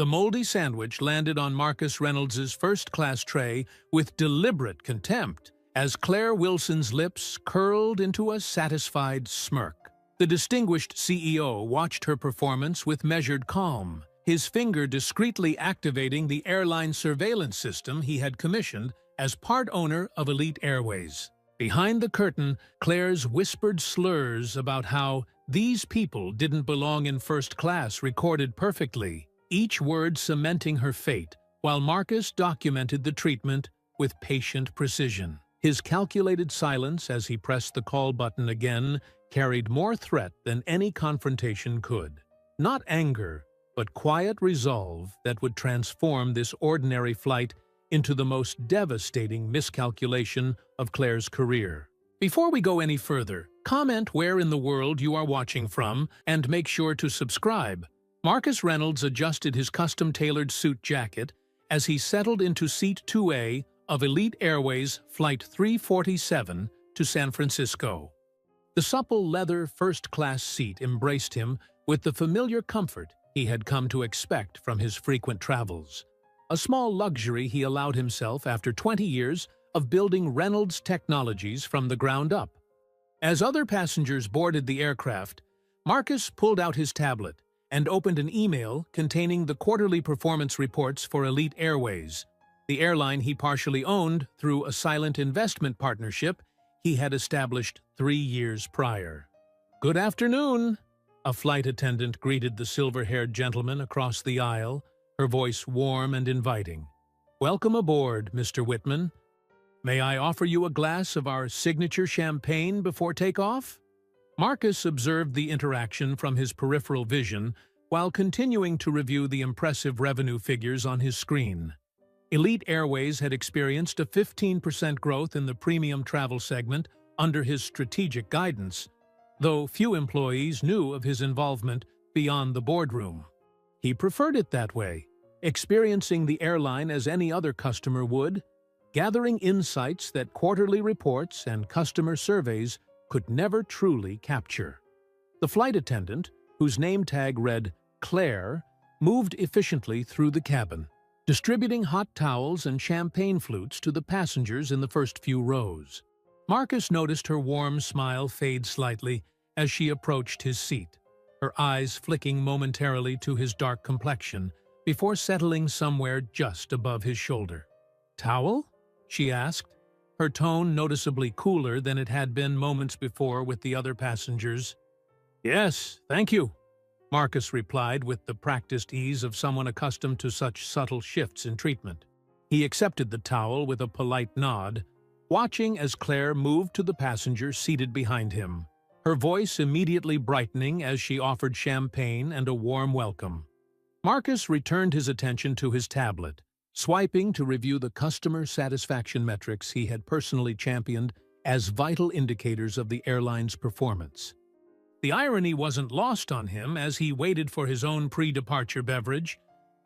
The moldy sandwich landed on Marcus Reynolds's first-class tray with deliberate contempt, as Claire Wilson's lips curled into a satisfied smirk. The distinguished CEO watched her performance with measured calm, his finger discreetly activating the airline surveillance system he had commissioned as part owner of Elite Airways. Behind the curtain, Claire's whispered slurs about how these people didn't belong in first class recorded perfectly, each word cementing her fate, while Marcus documented the treatment with patient precision. His calculated silence as he pressed the call button again carried more threat than any confrontation could. Not anger, but quiet resolve that would transform this ordinary flight into the most devastating miscalculation of Claire's career. Before we go any further, comment where in the world you are watching from and make sure to subscribe. Marcus Reynolds adjusted his custom-tailored suit jacket as he settled into Seat 2A of Elite Airways Flight 347 to San Francisco. The supple leather first-class seat embraced him with the familiar comfort he had come to expect from his frequent travels. A small luxury he allowed himself after 20 years of building Reynolds Technologies from the ground up. As other passengers boarded the aircraft, Marcus pulled out his tablet and opened an email containing the quarterly performance reports for Elite Airways, the airline he partially owned through a silent investment partnership he had established 3 years prior. "Good afternoon," a flight attendant greeted the silver-haired gentleman across the aisle, her voice warm and inviting. "Welcome aboard, Mr. Whitman. May I offer you a glass of our signature champagne before takeoff?" Marcus observed the interaction from his peripheral vision while continuing to review the impressive revenue figures on his screen. Elite Airways had experienced a 15% growth in the premium travel segment under his strategic guidance, though few employees knew of his involvement beyond the boardroom. He preferred it that way, experiencing the airline as any other customer would, gathering insights that quarterly reports and customer surveys could never truly capture. The flight attendant, whose name tag read Claire, moved efficiently through the cabin, distributing hot towels and champagne flutes to the passengers in the first few rows. Marcus noticed her warm smile fade slightly as she approached his seat, her eyes flicking momentarily to his dark complexion before settling somewhere just above his shoulder. "Towel?" she asked, her tone noticeably cooler than it had been moments before with the other passengers. "Yes, thank you," Marcus replied with the practiced ease of someone accustomed to such subtle shifts in treatment. He accepted the towel with a polite nod, watching as Claire moved to the passenger seated behind him, her voice immediately brightening as she offered champagne and a warm welcome. Marcus returned his attention to his tablet, swiping to review the customer satisfaction metrics he had personally championed as vital indicators of the airline's performance. The irony wasn't lost on him as he waited for his own pre-departure beverage,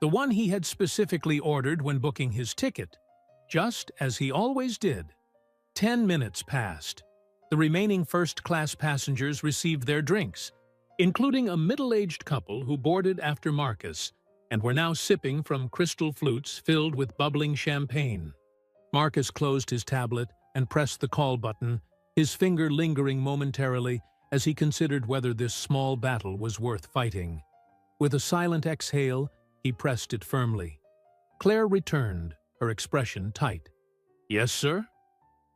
the one he had specifically ordered when booking his ticket, just as he always did. 10 minutes passed. The remaining first-class passengers received their drinks, including a middle-aged couple who boarded after Marcus and were now sipping from crystal flutes filled with bubbling champagne. Marcus closed his tablet and pressed the call button, his finger lingering momentarily as he considered whether this small battle was worth fighting. With a silent exhale, he pressed it firmly. Claire returned, her expression tight. "Yes, sir?"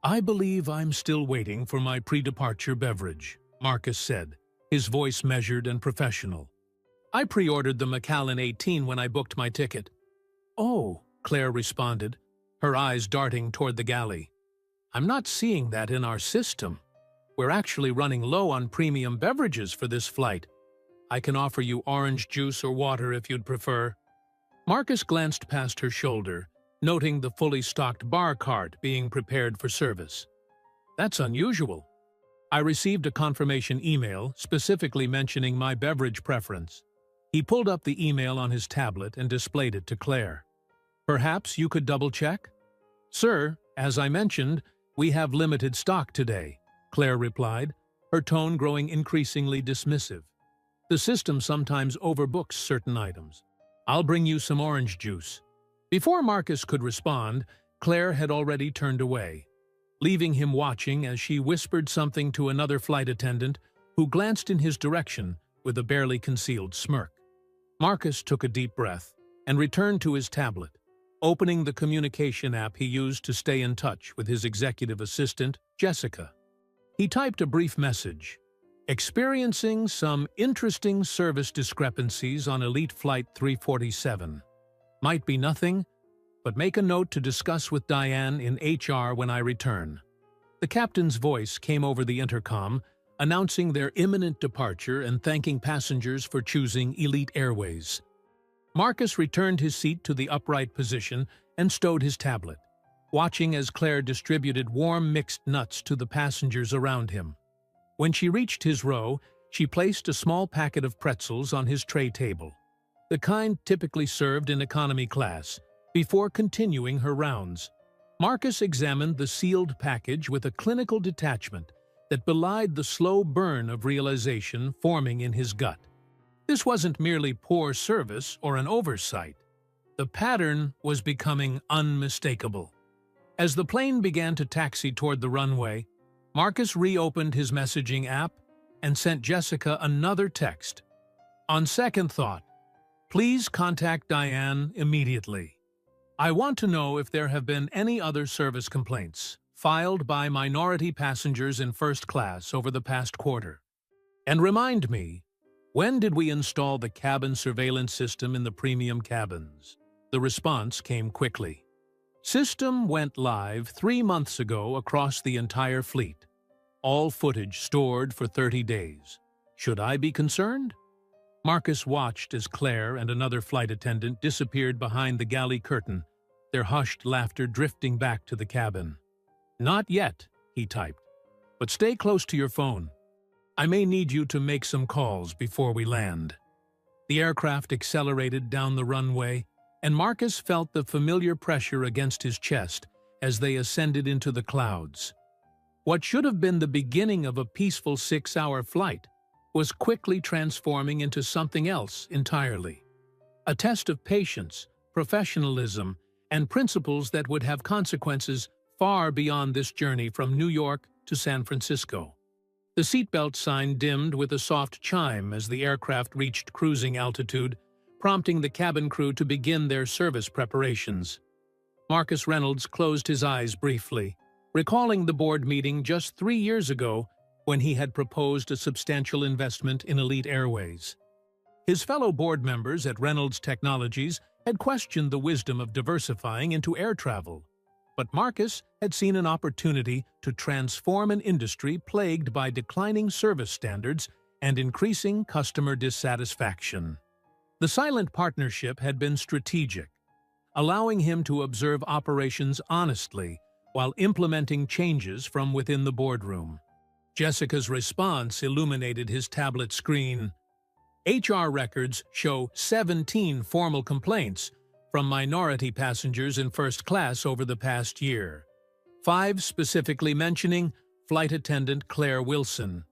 "I believe I'm still waiting for my pre-departure beverage," Marcus said, his voice measured and professional. "I pre-ordered the Macallan 18 when I booked my ticket." "Oh," Claire responded, her eyes darting toward the galley. "I'm not seeing that in our system. We're actually running low on premium beverages for this flight. I can offer you orange juice or water if you'd prefer." Marcus glanced past her shoulder, noting the fully stocked bar cart being prepared for service. "That's unusual. I received a confirmation email specifically mentioning my beverage preference." He pulled up the email on his tablet and displayed it to Claire. "Perhaps you could double-check?" "Sir, as I mentioned, we have limited stock today," Claire replied, her tone growing increasingly dismissive. "The system sometimes overbooks certain items. I'll bring you some orange juice." Before Marcus could respond, Claire had already turned away, leaving him watching as she whispered something to another flight attendant who glanced in his direction with a barely concealed smirk. Marcus took a deep breath and returned to his tablet, opening the communication app he used to stay in touch with his executive assistant, Jessica. He typed a brief message, "Experiencing some interesting service discrepancies on Elite Flight 347. Might be nothing, but make a note to discuss with Diane in HR when I return." The captain's voice came over the intercom, announcing their imminent departure and thanking passengers for choosing Elite Airways. Marcus returned his seat to the upright position and stowed his tablet, watching as Claire distributed warm mixed nuts to the passengers around him. When she reached his row, she placed a small packet of pretzels on his tray table, the kind typically served in economy class, before continuing her rounds. Marcus examined the sealed package with a clinical detachment that belied the slow burn of realization forming in his gut. This wasn't merely poor service or an oversight. The pattern was becoming unmistakable. As the plane began to taxi toward the runway, Marcus reopened his messaging app and sent Jessica another text. "On second thought, please contact Diane immediately. I want to know if there have been any other service complaints filed by minority passengers in first class over the past quarter. And remind me, when did we install the cabin surveillance system in the premium cabins?" The response came quickly. "System went live 3 months ago across the entire fleet. All footage stored for 30 days. Should I be concerned?" Marcus watched as Claire and another flight attendant disappeared behind the galley curtain, their hushed laughter drifting back to the cabin. "Not yet," he typed, "but stay close to your phone. I may need you to make some calls before we land." The aircraft accelerated down the runway, and Marcus felt the familiar pressure against his chest as they ascended into the clouds. What should have been the beginning of a peaceful 6-hour flight was quickly transforming into something else entirely. A test of patience, professionalism, and principles that would have consequences far beyond this journey from New York to San Francisco. The seatbelt sign dimmed with a soft chime as the aircraft reached cruising altitude, prompting the cabin crew to begin their service preparations. Marcus Reynolds closed his eyes briefly, recalling the board meeting just 3 years ago when he had proposed a substantial investment in Elite Airways. His fellow board members at Reynolds Technologies had questioned the wisdom of diversifying into air travel, but Marcus had seen an opportunity to transform an industry plagued by declining service standards and increasing customer dissatisfaction. The silent partnership had been strategic, allowing him to observe operations honestly while implementing changes from within the boardroom. Jessica's response illuminated his tablet screen. HR records show 17 formal complaints from minority passengers in first class over the past year, 5 specifically mentioning flight attendant Claire Wilson.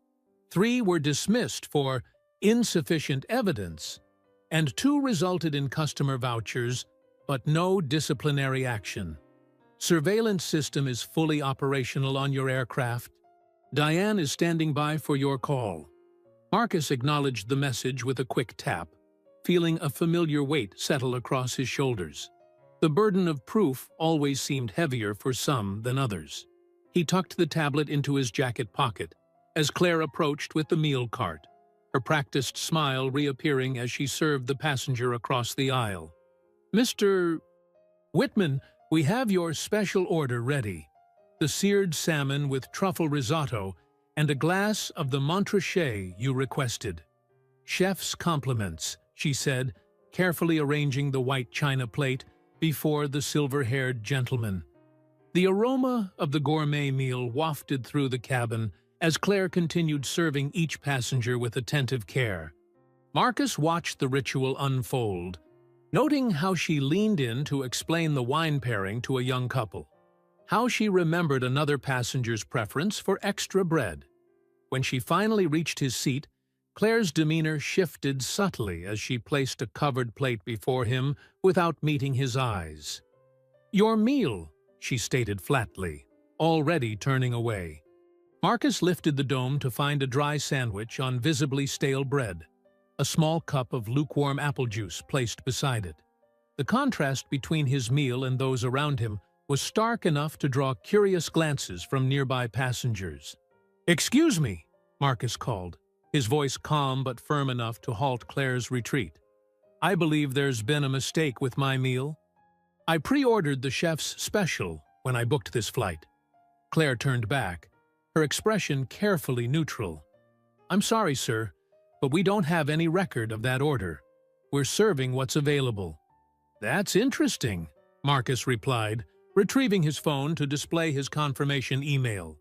3 were dismissed for insufficient evidence, and 2 resulted in customer vouchers, but no disciplinary action. Surveillance system is fully operational on your aircraft. Diane is standing by for your call. Marcus acknowledged the message with a quick tap, feeling a familiar weight settle across his shoulders. The burden of proof always seemed heavier for some than others. He tucked the tablet into his jacket pocket as Claire approached with the meal cart, her practiced smile reappearing as she served the passenger across the aisle. "Mr. Whitman, we have your special order ready. The seared salmon with truffle risotto and a glass of the Montrachet you requested." "Chef's compliments," she said, carefully arranging the white china plate before the silver-haired gentleman. The aroma of the gourmet meal wafted through the cabin as Claire continued serving each passenger with attentive care. Marcus watched the ritual unfold, noting how she leaned in to explain the wine pairing to a young couple, how she remembered another passenger's preference for extra bread. When she finally reached his seat, Claire's demeanor shifted subtly as she placed a covered plate before him without meeting his eyes. "Your meal," she stated flatly, already turning away. Marcus lifted the dome to find a dry sandwich on visibly stale bread, a small cup of lukewarm apple juice placed beside it. The contrast between his meal and those around him was stark enough to draw curious glances from nearby passengers. "Excuse me," Marcus called, his voice calm but firm enough to halt Claire's retreat. "I believe there's been a mistake with my meal. I pre-ordered the chef's special when I booked this flight." Claire turned back, her expression carefully neutral. "I'm sorry, sir, but we don't have any record of that order. We're serving what's available." "That's interesting," Marcus replied, retrieving his phone to display his confirmation email.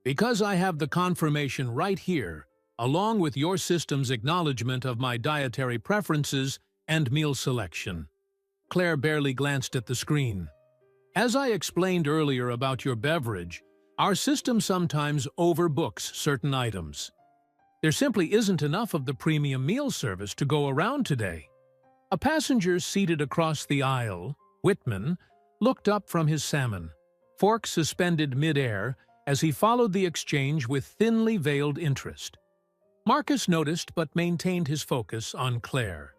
"Because I have the confirmation right here, along with your system's acknowledgement of my dietary preferences and meal selection." Claire barely glanced at the screen. "As I explained earlier about your beverage, our system sometimes overbooks certain items. There simply isn't enough of the premium meal service to go around today." A passenger seated across the aisle, Whitman, looked up from his salmon, fork suspended mid-air as he followed the exchange with thinly veiled interest. Marcus noticed but maintained his focus on Claire.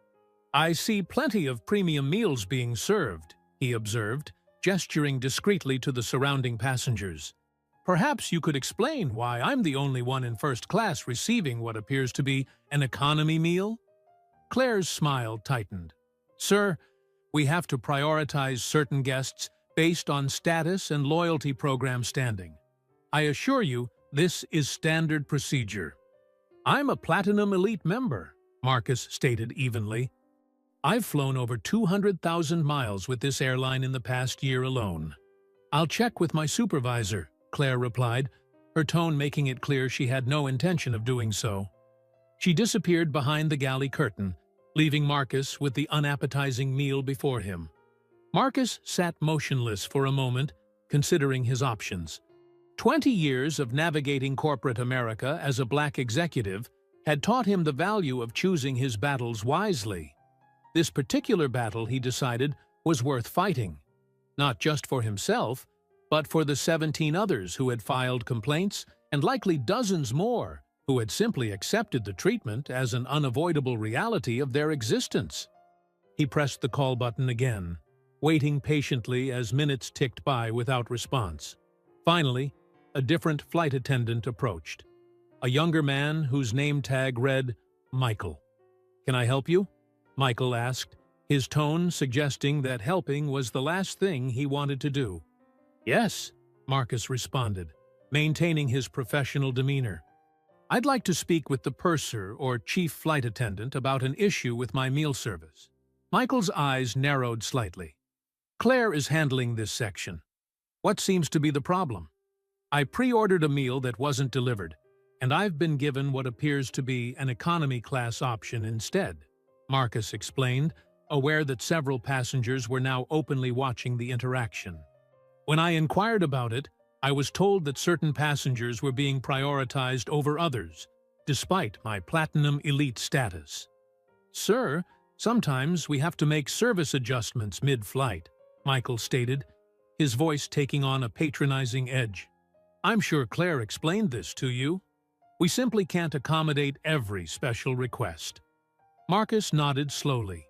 "I see plenty of premium meals being served," he observed, gesturing discreetly to the surrounding passengers. "Perhaps you could explain why I'm the only one in first class receiving what appears to be an economy meal?" Claire's smile tightened. "Sir, we have to prioritize certain guests based on status and loyalty program standing. I assure you, this is standard procedure." "I'm a Platinum Elite member," Marcus stated evenly. "I've flown over 200,000 miles with this airline in the past year alone." "I'll check with my supervisor," Claire replied, her tone making it clear she had no intention of doing so. She disappeared behind the galley curtain, leaving Marcus with the unappetizing meal before him. Marcus sat motionless for a moment, considering his options. 20 years of navigating corporate America as a black executive had taught him the value of choosing his battles wisely. This particular battle, he decided, was worth fighting, not just for himself, but for the 17 others who had filed complaints and likely dozens more who had simply accepted the treatment as an unavoidable reality of their existence. He pressed the call button again, waiting patiently as minutes ticked by without response. Finally, a different flight attendant approached, a younger man whose name tag read Michael. "Can I help you?" Michael asked, his tone suggesting that helping was the last thing he wanted to do. "Yes," Marcus responded, maintaining his professional demeanor. "I'd like to speak with the purser or chief flight attendant about an issue with my meal service." Michael's eyes narrowed slightly. "Claire is handling this section. What seems to be the problem?" "I pre-ordered a meal that wasn't delivered, and I've been given what appears to be an economy class option instead," Marcus explained, aware that several passengers were now openly watching the interaction. "When I inquired about it, I was told that certain passengers were being prioritized over others, despite my Platinum Elite status." "Sir, sometimes we have to make service adjustments mid-flight," Michael stated, his voice taking on a patronizing edge. "I'm sure Claire explained this to you. We simply can't accommodate every special request." Marcus nodded slowly,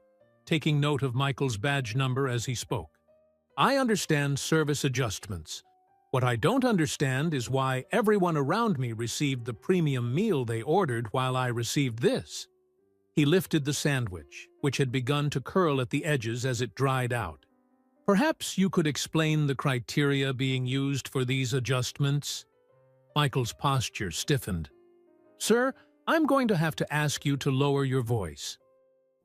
taking note of Michael's badge number as he spoke. "I understand service adjustments. What I don't understand is why everyone around me received the premium meal they ordered while I received this." He lifted the sandwich, which had begun to curl at the edges as it dried out. "Perhaps you could explain the criteria being used for these adjustments?" Michael's posture stiffened. "Sir, I'm going to have to ask you to lower your voice.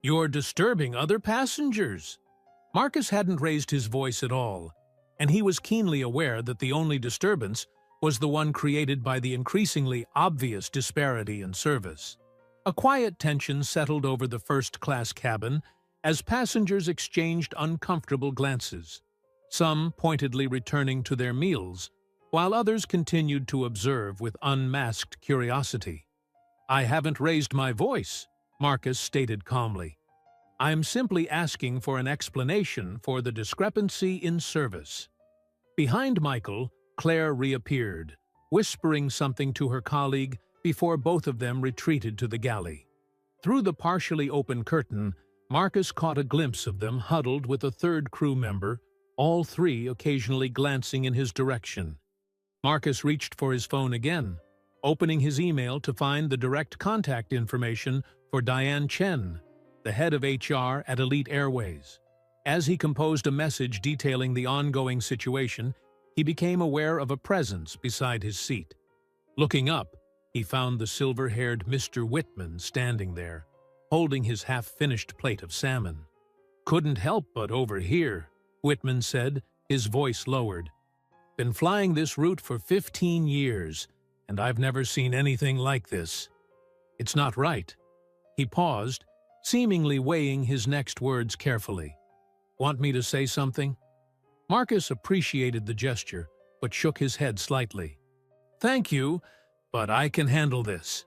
You're disturbing other passengers." Marcus hadn't raised his voice at all, and he was keenly aware that the only disturbance was the one created by the increasingly obvious disparity in service. A quiet tension settled over the first-class cabin as passengers exchanged uncomfortable glances, some pointedly returning to their meals, while others continued to observe with unmasked curiosity. "I haven't raised my voice," Marcus stated calmly. "I'm simply asking for an explanation for the discrepancy in service." Behind Michael, Claire reappeared, whispering something to her colleague before both of them retreated to the galley. Through the partially open curtain, Marcus caught a glimpse of them huddled with a third crew member, all three occasionally glancing in his direction. Marcus reached for his phone again, opening his email to find the direct contact information for Diane Chen, the head of HR at Elite Airways. As he composed a message detailing the ongoing situation, he became aware of a presence beside his seat. Looking up, he found the silver-haired Mr. Whitman standing there, holding his half-finished plate of salmon. "Couldn't help but overhear," Whitman said, his voice lowered. "Been flying this route for 15 years, and I've never seen anything like this. It's not right." He paused, seemingly weighing his next words carefully. "Want me to say something?" Marcus appreciated the gesture, but shook his head slightly. "Thank you, but I can handle this."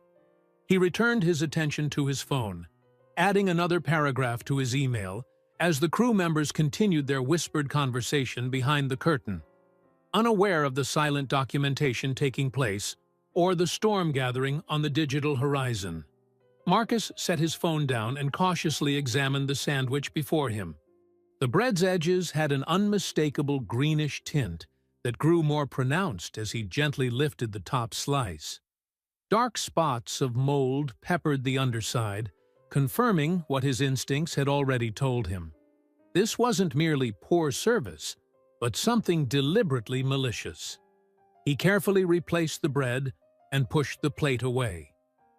He returned his attention to his phone, adding another paragraph to his email as the crew members continued their whispered conversation behind the curtain, unaware of the silent documentation taking place or the storm gathering on the digital horizon. Marcus set his phone down and cautiously examined the sandwich before him. The bread's edges had an unmistakable greenish tint that grew more pronounced as he gently lifted the top slice. Dark spots of mold peppered the underside, confirming what his instincts had already told him. This wasn't merely poor service, but something deliberately malicious. He carefully replaced the bread and pushed the plate away,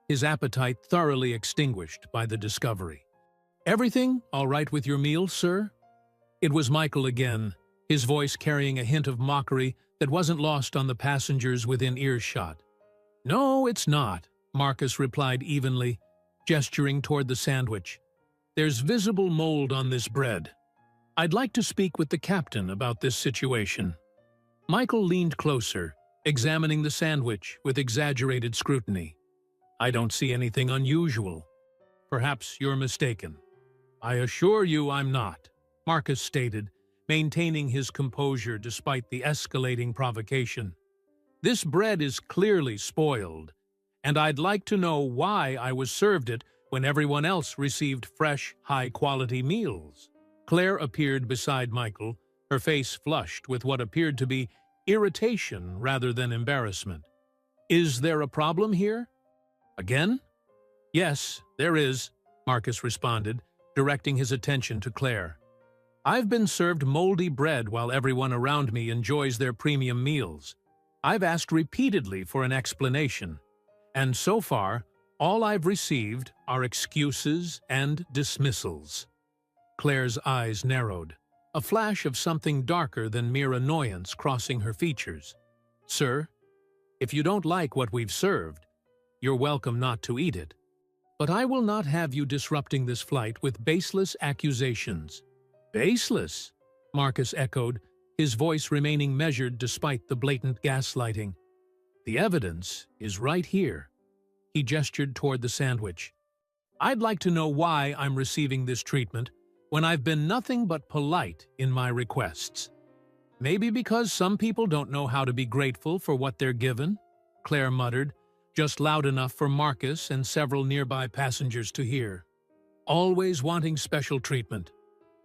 his appetite thoroughly extinguished by the discovery. "Everything all right with your meal, sir?" It was Michael again, his voice carrying a hint of mockery that wasn't lost on the passengers within earshot. "No, it's not," Marcus replied evenly, gesturing toward the sandwich. "There's visible mold on this bread. I'd like to speak with the captain about this situation." Michael leaned closer, examining the sandwich with exaggerated scrutiny. "I don't see anything unusual. Perhaps you're mistaken." "I assure you I'm not," Marcus stated, maintaining his composure despite the escalating provocation. "This bread is clearly spoiled, and I'd like to know why I was served it when everyone else received fresh, high-quality meals." Claire appeared beside Michael, her face flushed with what appeared to be irritation rather than embarrassment. "Is there a problem here?" "Again?" "Yes, there is," Marcus responded, directing his attention to Claire. "I've been served moldy bread while everyone around me enjoys their premium meals. I've asked repeatedly for an explanation, and so far, all I've received are excuses and dismissals." Claire's eyes narrowed, a flash of something darker than mere annoyance crossing her features. "Sir, if you don't like what we've served, you're welcome not to eat it. But I will not have you disrupting this flight with baseless accusations." "Baseless?" Marcus echoed, his voice remaining measured despite the blatant gaslighting. "The evidence is right here." He gestured toward the sandwich. "I'd like to know why I'm receiving this treatment when I've been nothing but polite in my requests. Maybe because some people don't know how to be grateful for what they're given," Claire muttered, just loud enough for Marcus and several nearby passengers to hear. "Always wanting special treatment."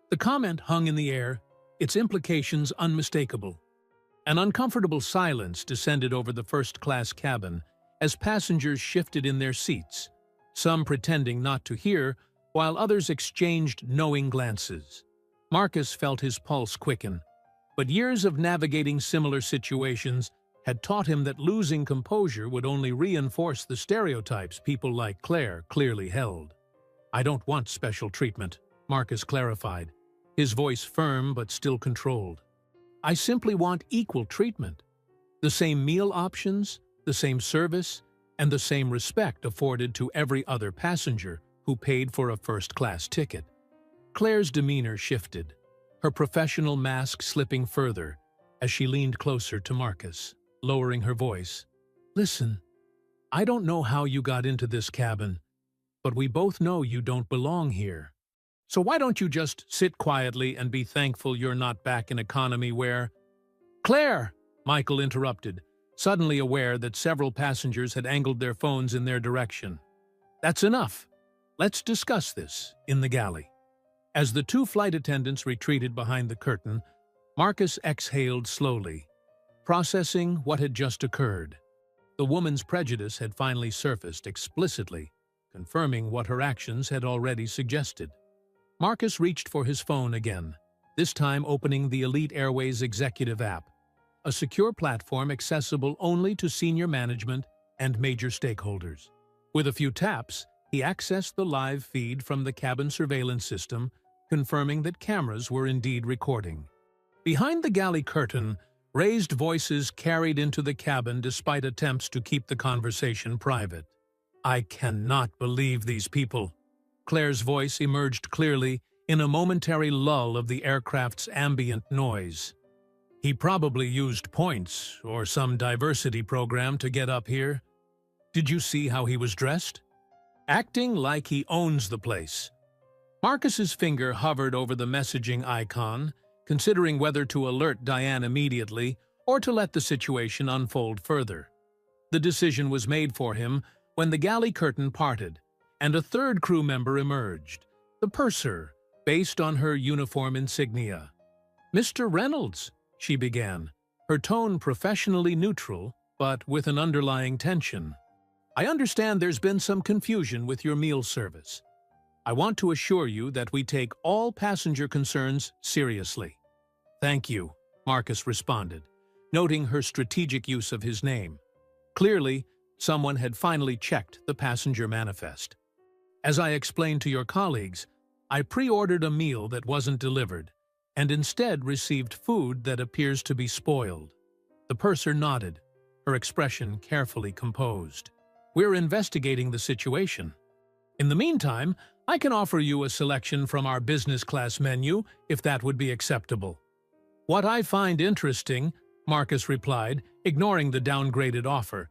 The comment hung in the air, its implications unmistakable. An uncomfortable silence descended over the first-class cabin as passengers shifted in their seats, some pretending not to hear, while others exchanged knowing glances. Marcus felt his pulse quicken, but years of navigating similar situations had taught him that losing composure would only reinforce the stereotypes people like Claire clearly held. "I don't want special treatment," Marcus clarified, his voice firm but still controlled. "I simply want equal treatment. The same meal options, the same service, and the same respect afforded to every other passenger who paid for a first-class ticket." Claire's demeanor shifted, her professional mask slipping further as she leaned closer to Marcus, lowering her voice. "Listen, I don't know how you got into this cabin, but we both know you don't belong here. So why don't you just sit quietly and be thankful you're not back in economy where— Claire! Michael interrupted, suddenly aware that several passengers had angled their phones in their direction. That's enough. Let's discuss this in the galley. As the two flight attendants retreated behind the curtain, Marcus exhaled slowly, processing what had just occurred. The woman's prejudice had finally surfaced explicitly, confirming what her actions had already suggested. Marcus reached for his phone again, this time opening the Elite Airways Executive app, a secure platform accessible only to senior management and major stakeholders. With a few taps, he accessed the live feed from the cabin surveillance system, confirming that cameras were indeed recording. Behind the galley curtain, raised voices carried into the cabin despite attempts to keep the conversation private. I cannot believe these people. Claire's voice emerged clearly in a momentary lull of the aircraft's ambient noise. He probably used points or some diversity program to get up here. Did you see how he was dressed? Acting like he owns the place. Marcus's finger hovered over the messaging icon, considering whether to alert Diane immediately or to let the situation unfold further. The decision was made for him when the galley curtain parted, and a third crew member emerged, the purser, based on her uniform insignia. "Mr. Reynolds," she began, her tone professionally neutral, but with an underlying tension. "I understand there's been some confusion with your meal service. I want to assure you that we take all passenger concerns seriously." "Thank you," Marcus responded, noting her strategic use of his name. Clearly, someone had finally checked the passenger manifest. "As I explained to your colleagues, I pre-ordered a meal that wasn't delivered, and instead received food that appears to be spoiled." The purser nodded, her expression carefully composed. "We're investigating the situation. In the meantime, I can offer you a selection from our business class menu, if that would be acceptable." "What I find interesting," Marcus replied, ignoring the downgraded offer,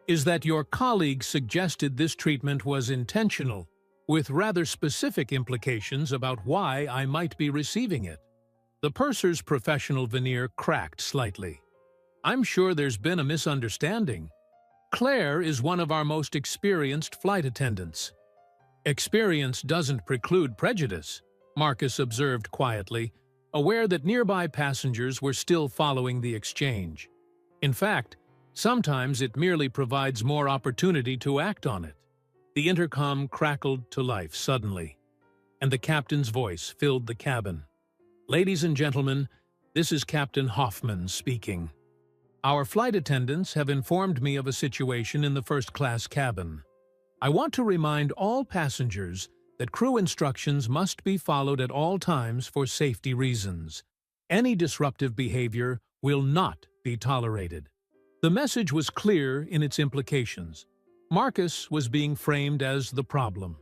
"is that your colleague suggested this treatment was intentional, with rather specific implications about why I might be receiving it." The purser's professional veneer cracked slightly. "I'm sure there's been a misunderstanding. Claire is one of our most experienced flight attendants." "Experience doesn't preclude prejudice," Marcus observed quietly, aware that nearby passengers were still following the exchange. In fact, sometimes it merely provides more opportunity to act on it. The intercom crackled to life suddenly, and the captain's voice filled the cabin. "Ladies and gentlemen, this is Captain Hoffman speaking. Our flight attendants have informed me of a situation in the first-class cabin. I want to remind all passengers that crew instructions must be followed at all times for safety reasons. Any disruptive behavior will not be tolerated." The message was clear in its implications. Marcus was being framed as the problem.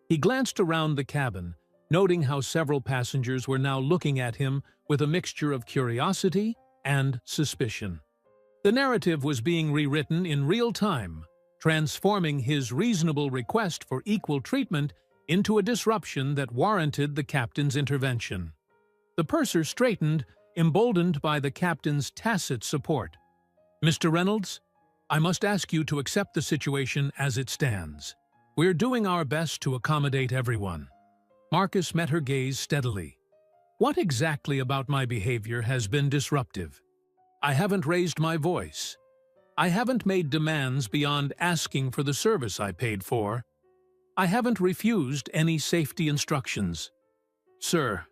He glanced around the cabin, noting how several passengers were now looking at him with a mixture of curiosity and suspicion. The narrative was being rewritten in real time, transforming his reasonable request for equal treatment into a disruption that warranted the captain's intervention. The purser straightened, emboldened by the captain's tacit support. "Mr. Reynolds, I must ask you to accept the situation as it stands. We're doing our best to accommodate everyone." Marcus met her gaze steadily. "What exactly about my behavior has been disruptive? I haven't raised my voice. I haven't made demands beyond asking for the service I paid for. I haven't refused any safety instructions. Sir,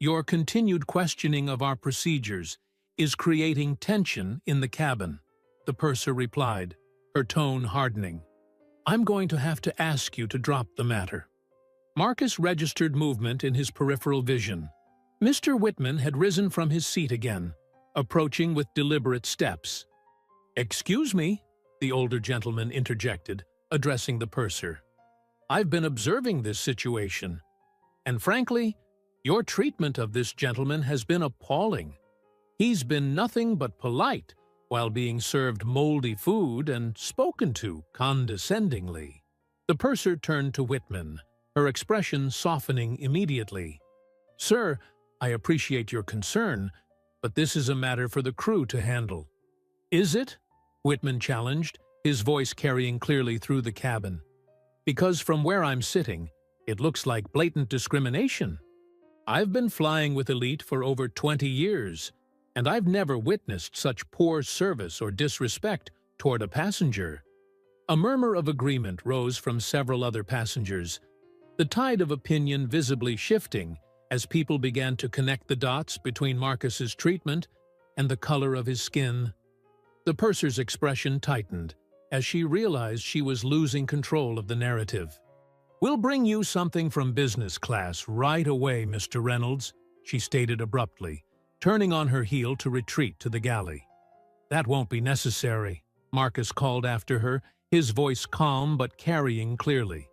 your continued questioning of our procedures is creating tension in the cabin," the purser replied, her tone hardening. "I'm going to have to ask you to drop the matter." Marcus registered movement in his peripheral vision. Mr. Whitman had risen from his seat again, approaching with deliberate steps. "Excuse me," the older gentleman interjected, addressing the purser. "I've been observing this situation, and frankly, your treatment of this gentleman has been appalling. He's been nothing but polite while being served moldy food and spoken to condescendingly. The purser turned to Whitman, her expression softening immediately. "Sir, I appreciate your concern, but this is a matter for the crew to handle." "Is it?" Whitman challenged, his voice carrying clearly through the cabin. "Because from where I'm sitting, it looks like blatant discrimination. I've been flying with Elite for over 20 years, and I've never witnessed such poor service or disrespect toward a passenger." A murmur of agreement rose from several other passengers, the tide of opinion visibly shifting as people began to connect the dots between Marcus's treatment and the color of his skin. The purser's expression tightened as she realized she was losing control of the narrative. "We'll bring you something from business class right away, Mr. Reynolds," she stated abruptly, turning on her heel to retreat to the galley. "That won't be necessary," Marcus called after her, his voice calm but carrying clearly.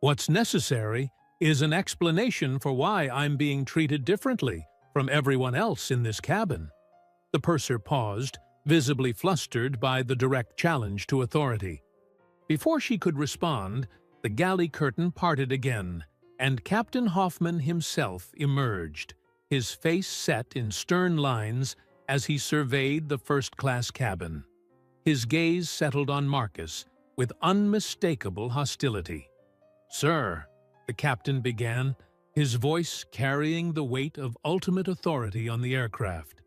"What's necessary is an explanation for why I'm being treated differently from everyone else in this cabin." The purser paused, visibly flustered by the direct challenge to authority. Before she could respond, the galley curtain parted again, and Captain Hoffman himself emerged, his face set in stern lines as he surveyed the first-class cabin. His gaze settled on Marcus with unmistakable hostility. "Sir," the captain began, his voice carrying the weight of ultimate authority on the aircraft,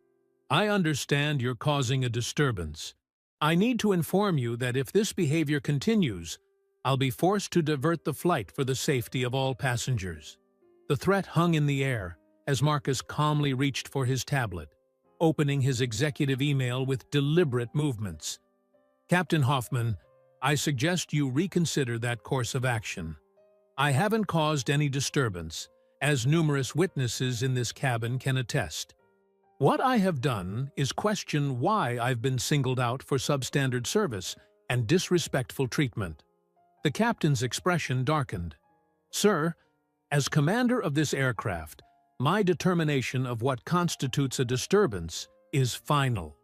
"I understand you're causing a disturbance. I need to inform you that if this behavior continues, I'll be forced to divert the flight for the safety of all passengers." The threat hung in the air as Marcus calmly reached for his tablet, opening his executive email with deliberate movements. "Captain Hoffman, I suggest you reconsider that course of action. I haven't caused any disturbance, as numerous witnesses in this cabin can attest. What I have done is question why I've been singled out for substandard service and disrespectful treatment." The captain's expression darkened. "Sir, as commander of this aircraft, my determination of what constitutes a disturbance is final.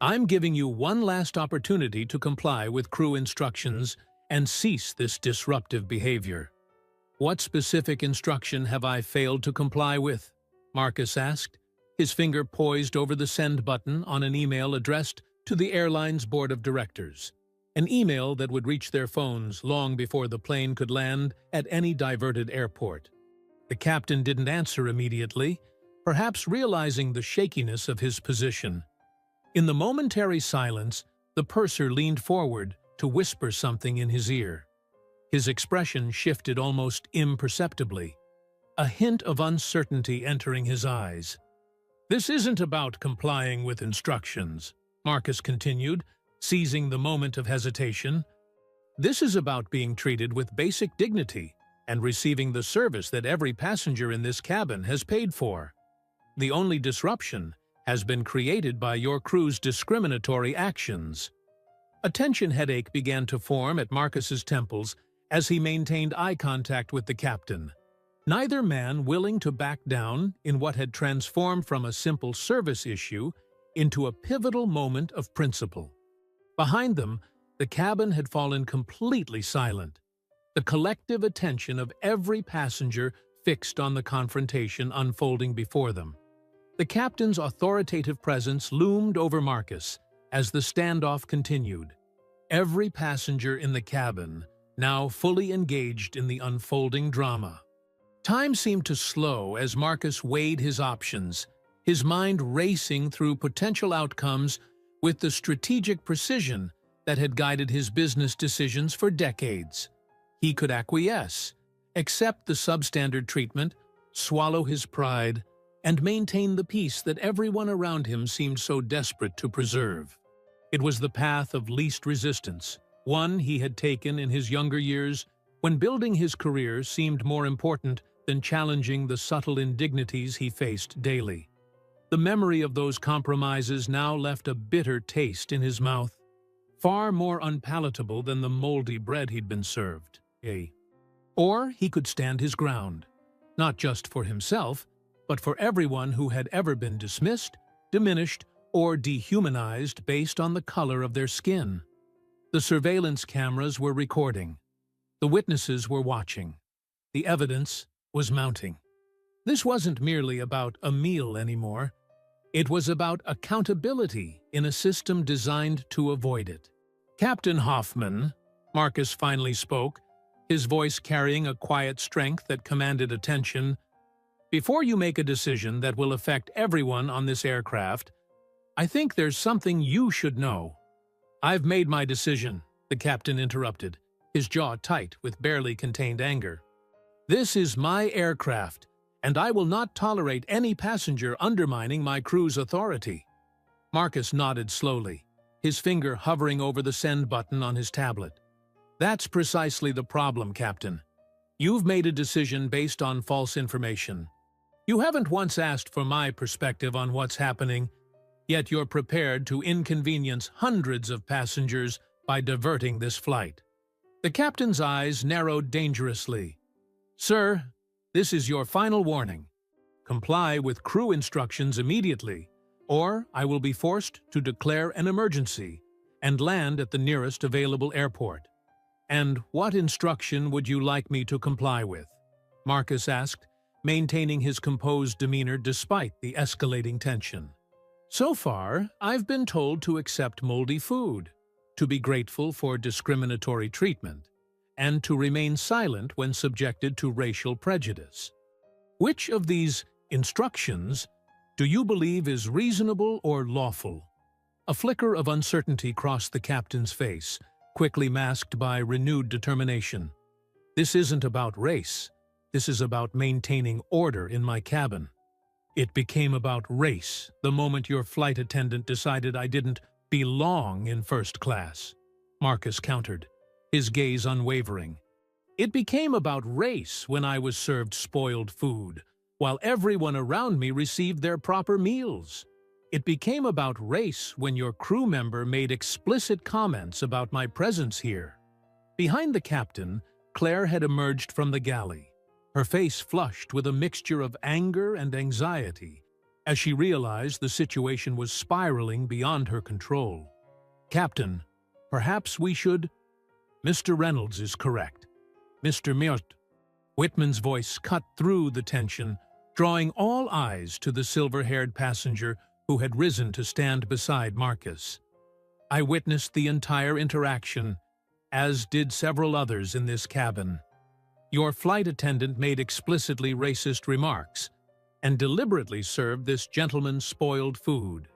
I'm giving you one last opportunity to comply with crew instructions and cease this disruptive behavior." "What specific instruction have I failed to comply with?" Marcus asked, his finger poised over the send button on an email addressed to the airline's board of directors, an email that would reach their phones long before the plane could land at any diverted airport. The captain didn't answer immediately, perhaps realizing the shakiness of his position. In the momentary silence, the purser leaned forward to whisper something in his ear. His expression shifted almost imperceptibly, a hint of uncertainty entering his eyes. "This isn't about complying with instructions," Marcus continued, seizing the moment of hesitation. "This is about being treated with basic dignity and receiving the service that every passenger in this cabin has paid for. The only disruption has been created by your crew's discriminatory actions." A tension headache began to form at Marcus's temples as he maintained eye contact with the captain, neither man willing to back down in what had transformed from a simple service issue into a pivotal moment of principle. Behind them, the cabin had fallen completely silent, the collective attention of every passenger fixed on the confrontation unfolding before them. The captain's authoritative presence loomed over Marcus as the standoff continued, every passenger in the cabin now fully engaged in the unfolding drama. Time seemed to slow as Marcus weighed his options, his mind racing through potential outcomes with the strategic precision that had guided his business decisions for decades. He could acquiesce, accept the substandard treatment, swallow his pride, and maintain the peace that everyone around him seemed so desperate to preserve. It was the path of least resistance, one he had taken in his younger years when building his career seemed more important than challenging the subtle indignities he faced daily. The memory of those compromises now left a bitter taste in his mouth, far more unpalatable than the moldy bread he'd been served. Or he could stand his ground, not just for himself, but for everyone who had ever been dismissed, diminished, or dehumanized based on the color of their skin. The surveillance cameras were recording. The witnesses were watching. The evidence was mounting. This wasn't merely about a meal anymore. It was about accountability in a system designed to avoid it. "Captain Hoffman," Marcus finally spoke, his voice carrying a quiet strength that commanded attention, "before you make a decision that will affect everyone on this aircraft, I think there's something you should know." "I've made my decision," the captain interrupted, his jaw tight with barely contained anger. "This is my aircraft, and I will not tolerate any passenger undermining my crew's authority." Marcus nodded slowly, his finger hovering over the send button on his tablet. "That's precisely the problem, Captain. You've made a decision based on false information. You haven't once asked for my perspective on what's happening, yet you're prepared to inconvenience hundreds of passengers by diverting this flight." The captain's eyes narrowed dangerously. "Sir, this is your final warning. Comply with crew instructions immediately, or I will be forced to declare an emergency and land at the nearest available airport." "And what instruction would you like me to comply with?" Marcus asked, maintaining his composed demeanor despite the escalating tension. "So far, I've been told to accept moldy food, to be grateful for discriminatory treatment, and to remain silent when subjected to racial prejudice. Which of these instructions do you believe is reasonable or lawful?" A flicker of uncertainty crossed the captain's face, quickly masked by renewed determination. "This isn't about race. This is about maintaining order in my cabin. It became about race the moment your flight attendant decided I didn't belong in first class," Marcus countered, his gaze unwavering. "It became about race when I was served spoiled food, while everyone around me received their proper meals. It became about race when your crew member made explicit comments about my presence here." Behind the captain, Claire had emerged from the galley, her face flushed with a mixture of anger and anxiety, as she realized the situation was spiraling beyond her control. "Captain, perhaps we should—" "Mr. Reynolds is correct. Mr. Mirt." Whitman's voice cut through the tension, drawing all eyes to the silver-haired passenger who had risen to stand beside Marcus. "I witnessed the entire interaction, as did several others in this cabin. Your flight attendant made explicitly racist remarks and deliberately served this gentleman spoiled food.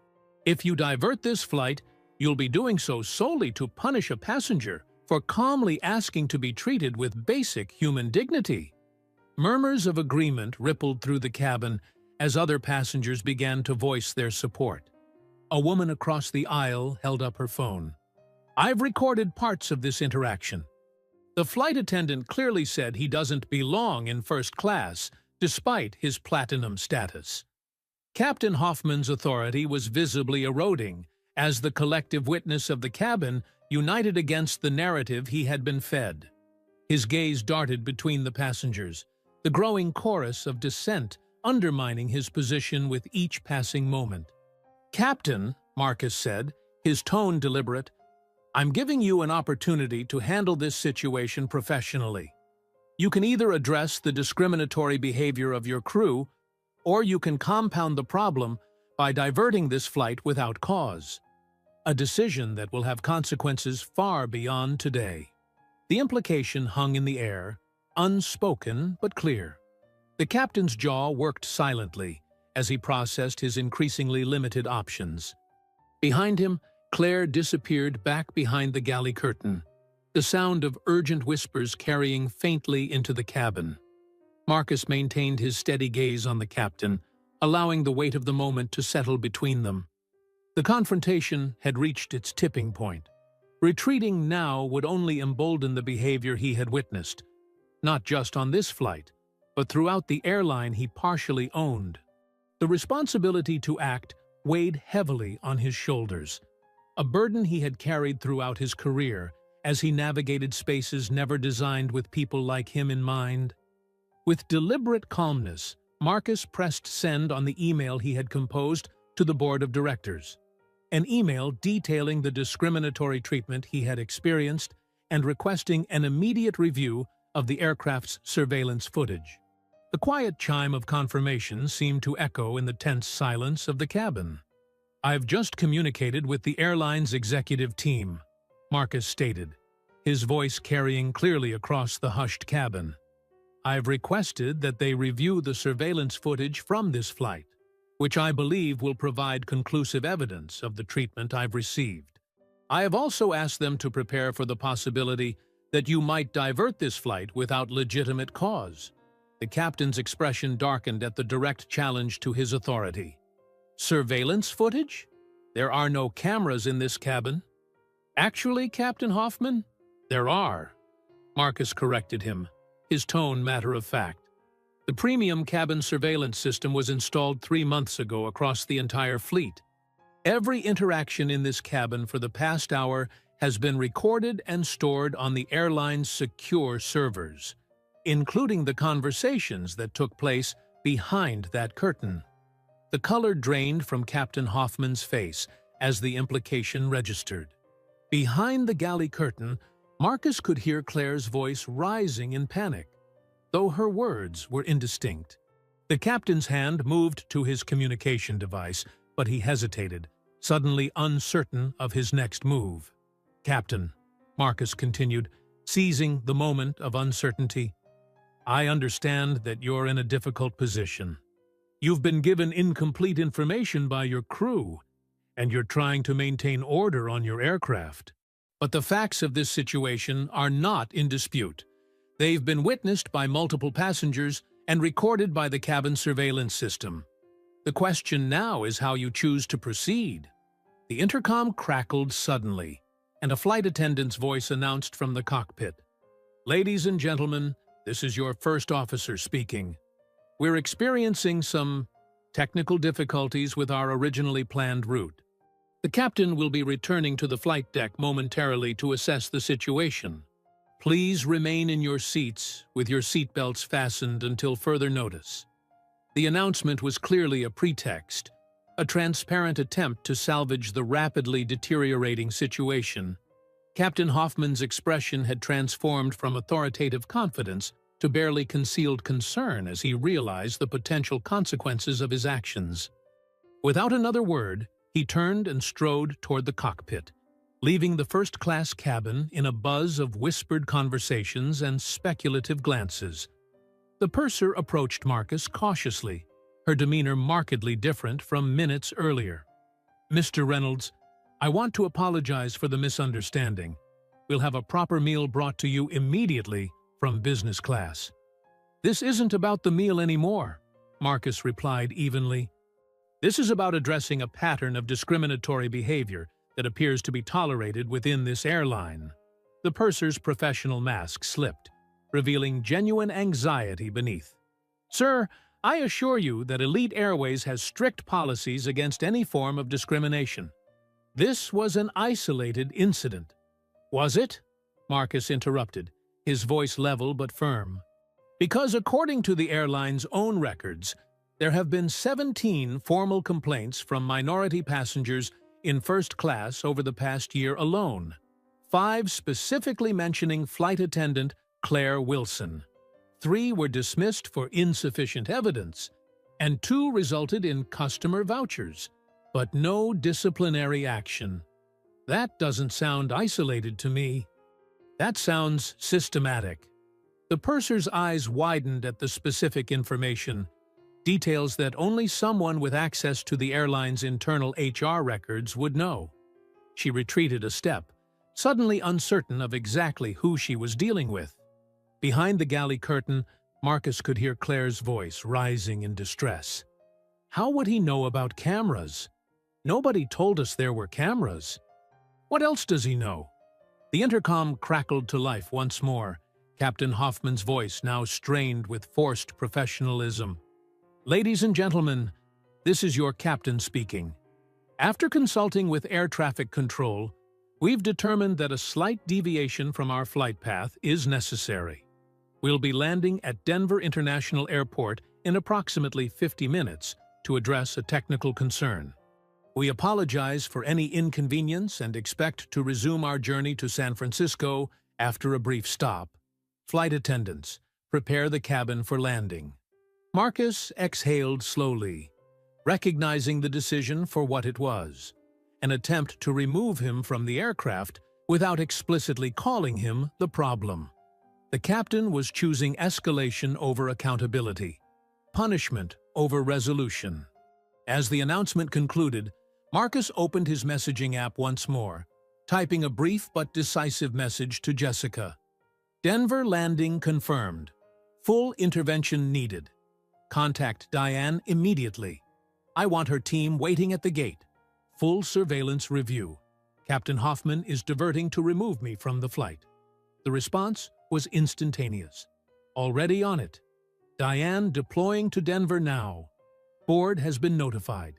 If you divert this flight, you'll be doing so solely to punish a passenger for calmly asking to be treated with basic human dignity." Murmurs of agreement rippled through the cabin as other passengers began to voice their support. A woman across the aisle held up her phone. "I've recorded parts of this interaction. The flight attendant clearly said he doesn't belong in first class, despite his platinum status." Captain Hoffman's authority was visibly eroding as the collective witness of the cabin united against the narrative he had been fed. His gaze darted between the passengers, the growing chorus of dissent undermining his position with each passing moment. "Captain," Marcus said, his tone deliberate, "I'm giving you an opportunity to handle this situation professionally. You can either address the discriminatory behavior of your crew, or you can compound the problem by diverting this flight without cause. A decision that will have consequences far beyond today." The implication hung in the air, unspoken but clear. The captain's jaw worked silently as he processed his increasingly limited options. Behind him, Claire disappeared back behind the galley curtain, the sound of urgent whispers carrying faintly into the cabin. Marcus maintained his steady gaze on the captain, allowing the weight of the moment to settle between them. The confrontation had reached its tipping point. Retreating now would only embolden the behavior he had witnessed, not just on this flight, but throughout the airline he partially owned. The responsibility to act weighed heavily on his shoulders, a burden he had carried throughout his career as he navigated spaces never designed with people like him in mind. With deliberate calmness, Marcus pressed send on the email he had composed to the board of directors. an email detailing the discriminatory treatment he had experienced and requesting an immediate review of the aircraft's surveillance footage. The quiet chime of confirmation seemed to echo in the tense silence of the cabin. "I've just communicated with the airline's executive team," Marcus stated, his voice carrying clearly across the hushed cabin. "I've requested that they review the surveillance footage from this flight, which I believe will provide conclusive evidence of the treatment I've received. I have also asked them to prepare for the possibility that you might divert this flight without legitimate cause." The captain's expression darkened at the direct challenge to his authority. "Surveillance footage? There are no cameras in this cabin." "Actually, Captain Hoffman, there are," Marcus corrected him, his tone matter-of-fact. "The premium cabin surveillance system was installed 3 months ago across the entire fleet. Every interaction in this cabin for the past hour has been recorded and stored on the airline's secure servers, including the conversations that took place behind that curtain." The color drained from Captain Hoffman's face as the implication registered. Behind the galley curtain, Marcus could hear Claire's voice rising in panic, though her words were indistinct. The captain's hand moved to his communication device, but he hesitated, suddenly uncertain of his next move. "Captain," Marcus continued, seizing the moment of uncertainty, "I understand that you're in a difficult position. You've been given incomplete information by your crew, and you're trying to maintain order on your aircraft. But the facts of this situation are not in dispute. They've been witnessed by multiple passengers and recorded by the cabin surveillance system. The question now is how you choose to proceed." The intercom crackled suddenly, and a flight attendant's voice announced from the cockpit, "Ladies and gentlemen, this is your first officer speaking. We're experiencing some technical difficulties with our originally planned route. The captain will be returning to the flight deck momentarily to assess the situation. Please remain in your seats with your seatbelts fastened until further notice." The announcement was clearly a pretext, a transparent attempt to salvage the rapidly deteriorating situation. Captain Hoffman's expression had transformed from authoritative confidence to barely concealed concern as he realized the potential consequences of his actions. Without another word, he turned and strode toward the cockpit, leaving the first-class cabin in a buzz of whispered conversations and speculative glances. The purser approached Marcus cautiously, her demeanor markedly different from minutes earlier. "Mr. Reynolds, I want to apologize for the misunderstanding. We'll have a proper meal brought to you immediately from business class." "This isn't about the meal anymore," Marcus replied evenly. "This is about addressing a pattern of discriminatory behavior that appears to be tolerated within this airline." The purser's professional mask slipped, revealing genuine anxiety beneath. "Sir, I assure you that Elite Airways has strict policies against any form of discrimination. This was an isolated incident." "Was it?" Marcus interrupted, his voice level but firm. "Because according to the airline's own records, there have been 17 formal complaints from minority passengers in first class over the past year alone, 5 specifically mentioning flight attendant Claire Wilson. 3 were dismissed for insufficient evidence, and 2 resulted in customer vouchers, but no disciplinary action. That doesn't sound isolated to me. That sounds systematic." The purser's eyes widened at the specific information, details that only someone with access to the airline's internal HR records would know. She retreated a step, suddenly uncertain of exactly who she was dealing with. Behind the galley curtain, Marcus could hear Claire's voice rising in distress. How would he know about cameras? Nobody told us there were cameras. What else does he know? The intercom crackled to life once more, Captain Hoffman's voice now strained with forced professionalism. "Ladies and gentlemen, this is your captain speaking. After consulting with air traffic control, we've determined that a slight deviation from our flight path is necessary. We'll be landing at Denver International Airport in approximately 50 minutes to address a technical concern." We apologize for any inconvenience and expect to resume our journey to San Francisco after a brief stop. Flight attendants, prepare the cabin for landing. Marcus exhaled slowly, recognizing the decision for what it was, an attempt to remove him from the aircraft without explicitly calling him the problem. The captain was choosing escalation over accountability, punishment over resolution. As the announcement concluded, Marcus opened his messaging app once more, typing a brief but decisive message to Jessica. Denver landing confirmed. Full intervention needed. Contact Diane immediately. I want her team waiting at the gate. Full surveillance review. Captain Hoffman is diverting to remove me from the flight. The response was instantaneous. Already on it. Diane deploying to Denver now. Board has been notified.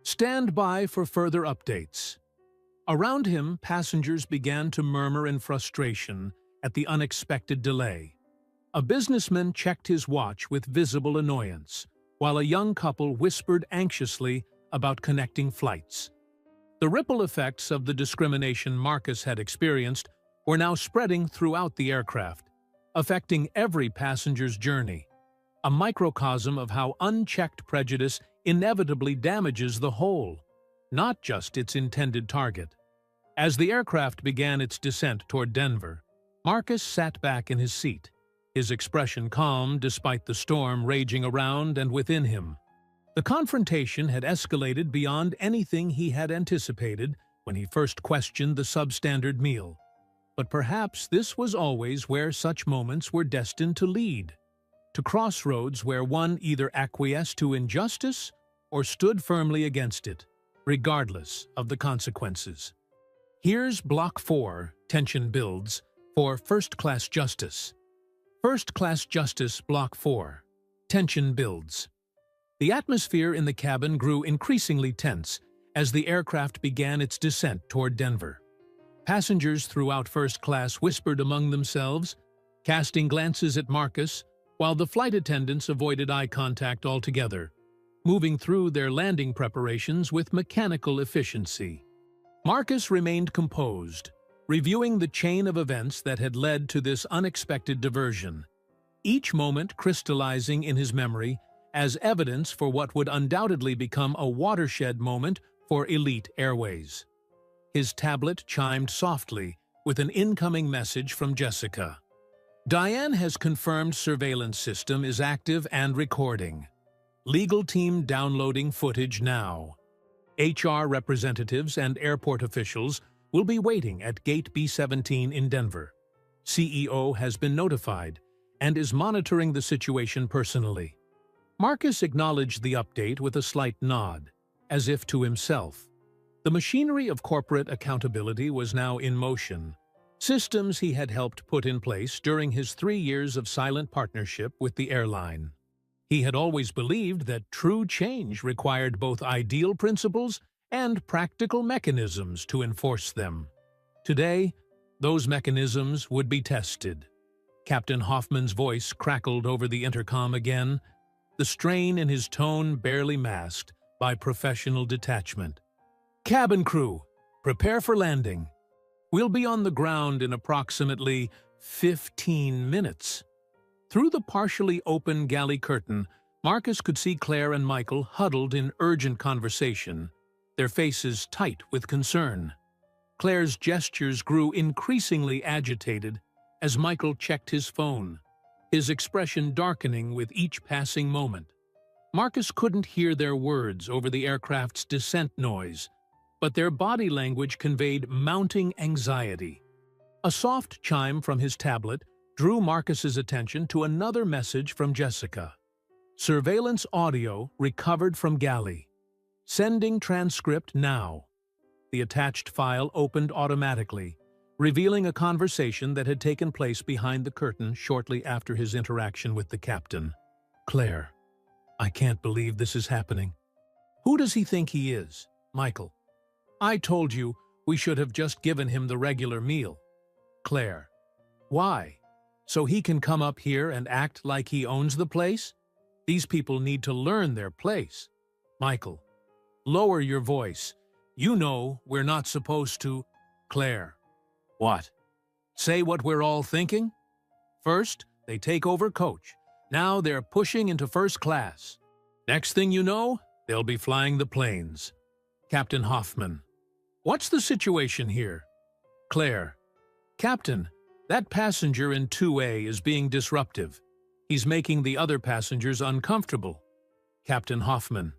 Stand by for further updates. Around him, passengers began to murmur in frustration at the unexpected delay. A businessman checked his watch with visible annoyance, while a young couple whispered anxiously about connecting flights. The ripple effects of the discrimination Marcus had experienced were now spreading throughout the aircraft, affecting every passenger's journey, a microcosm of how unchecked prejudice inevitably damages the whole, not just its intended target. As the aircraft began its descent toward Denver, Marcus sat back in his seat, his expression calm despite the storm raging around and within him. The confrontation had escalated beyond anything he had anticipated when he first questioned the substandard meal. But perhaps this was always where such moments were destined to lead, to crossroads where one either acquiesced to injustice or stood firmly against it, regardless of the consequences. Here's Block 4, tension builds, for First-Class Justice. First-Class Justice, Block 4. Tension builds. The atmosphere in the cabin grew increasingly tense as the aircraft began its descent toward Denver. Passengers throughout first class whispered among themselves, casting glances at Marcus, while the flight attendants avoided eye contact altogether, moving through their landing preparations with mechanical efficiency. Marcus remained composed, reviewing the chain of events that had led to this unexpected diversion, each moment crystallizing in his memory as evidence for what would undoubtedly become a watershed moment for elite airways. His tablet chimed softly with an incoming message from Jessica. Diane has confirmed surveillance system is active and recording. Legal team downloading footage now. HR representatives and airport officials will be waiting at Gate B-17 in Denver. CEO has been notified and is monitoring the situation personally. Marcus acknowledged the update with a slight nod, as if to himself. The machinery of corporate accountability was now in motion, systems he had helped put in place during his 3 years of silent partnership with the airline. He had always believed that true change required both ideal principles and practical mechanisms to enforce them. Today, those mechanisms would be tested. Captain Hoffman's voice crackled over the intercom again, the strain in his tone barely masked by professional detachment. Cabin crew, prepare for landing. We'll be on the ground in approximately 15 minutes. Through the partially open galley curtain, Marcus could see Claire and Michael huddled in urgent conversation, their faces tight with concern. Claire's gestures grew increasingly agitated as Michael checked his phone, his expression darkening with each passing moment. Marcus couldn't hear their words over the aircraft's descent noise, but their body language conveyed mounting anxiety. A soft chime from his tablet drew Marcus's attention to another message from Jessica. Surveillance audio recovered from galley. Sending transcript now. The attached file opened automatically, revealing a conversation that had taken place behind the curtain shortly after his interaction with the captain. Claire, I can't believe this is happening. Who does he think he is? Michael. I told you we should have just given him the regular meal. Claire. Why? So he can come up here and act like he owns the place? These people need to learn their place. Michael. Lower your voice. You know we're not supposed to... Claire. What? Say what we're all thinking? First, they take over coach. Now they're pushing into first class. Next thing you know, they'll be flying the planes. Captain Hoffman. What's the situation here? Claire. Captain, that passenger in 2A is being disruptive. He's making the other passengers uncomfortable. Captain Hoffman.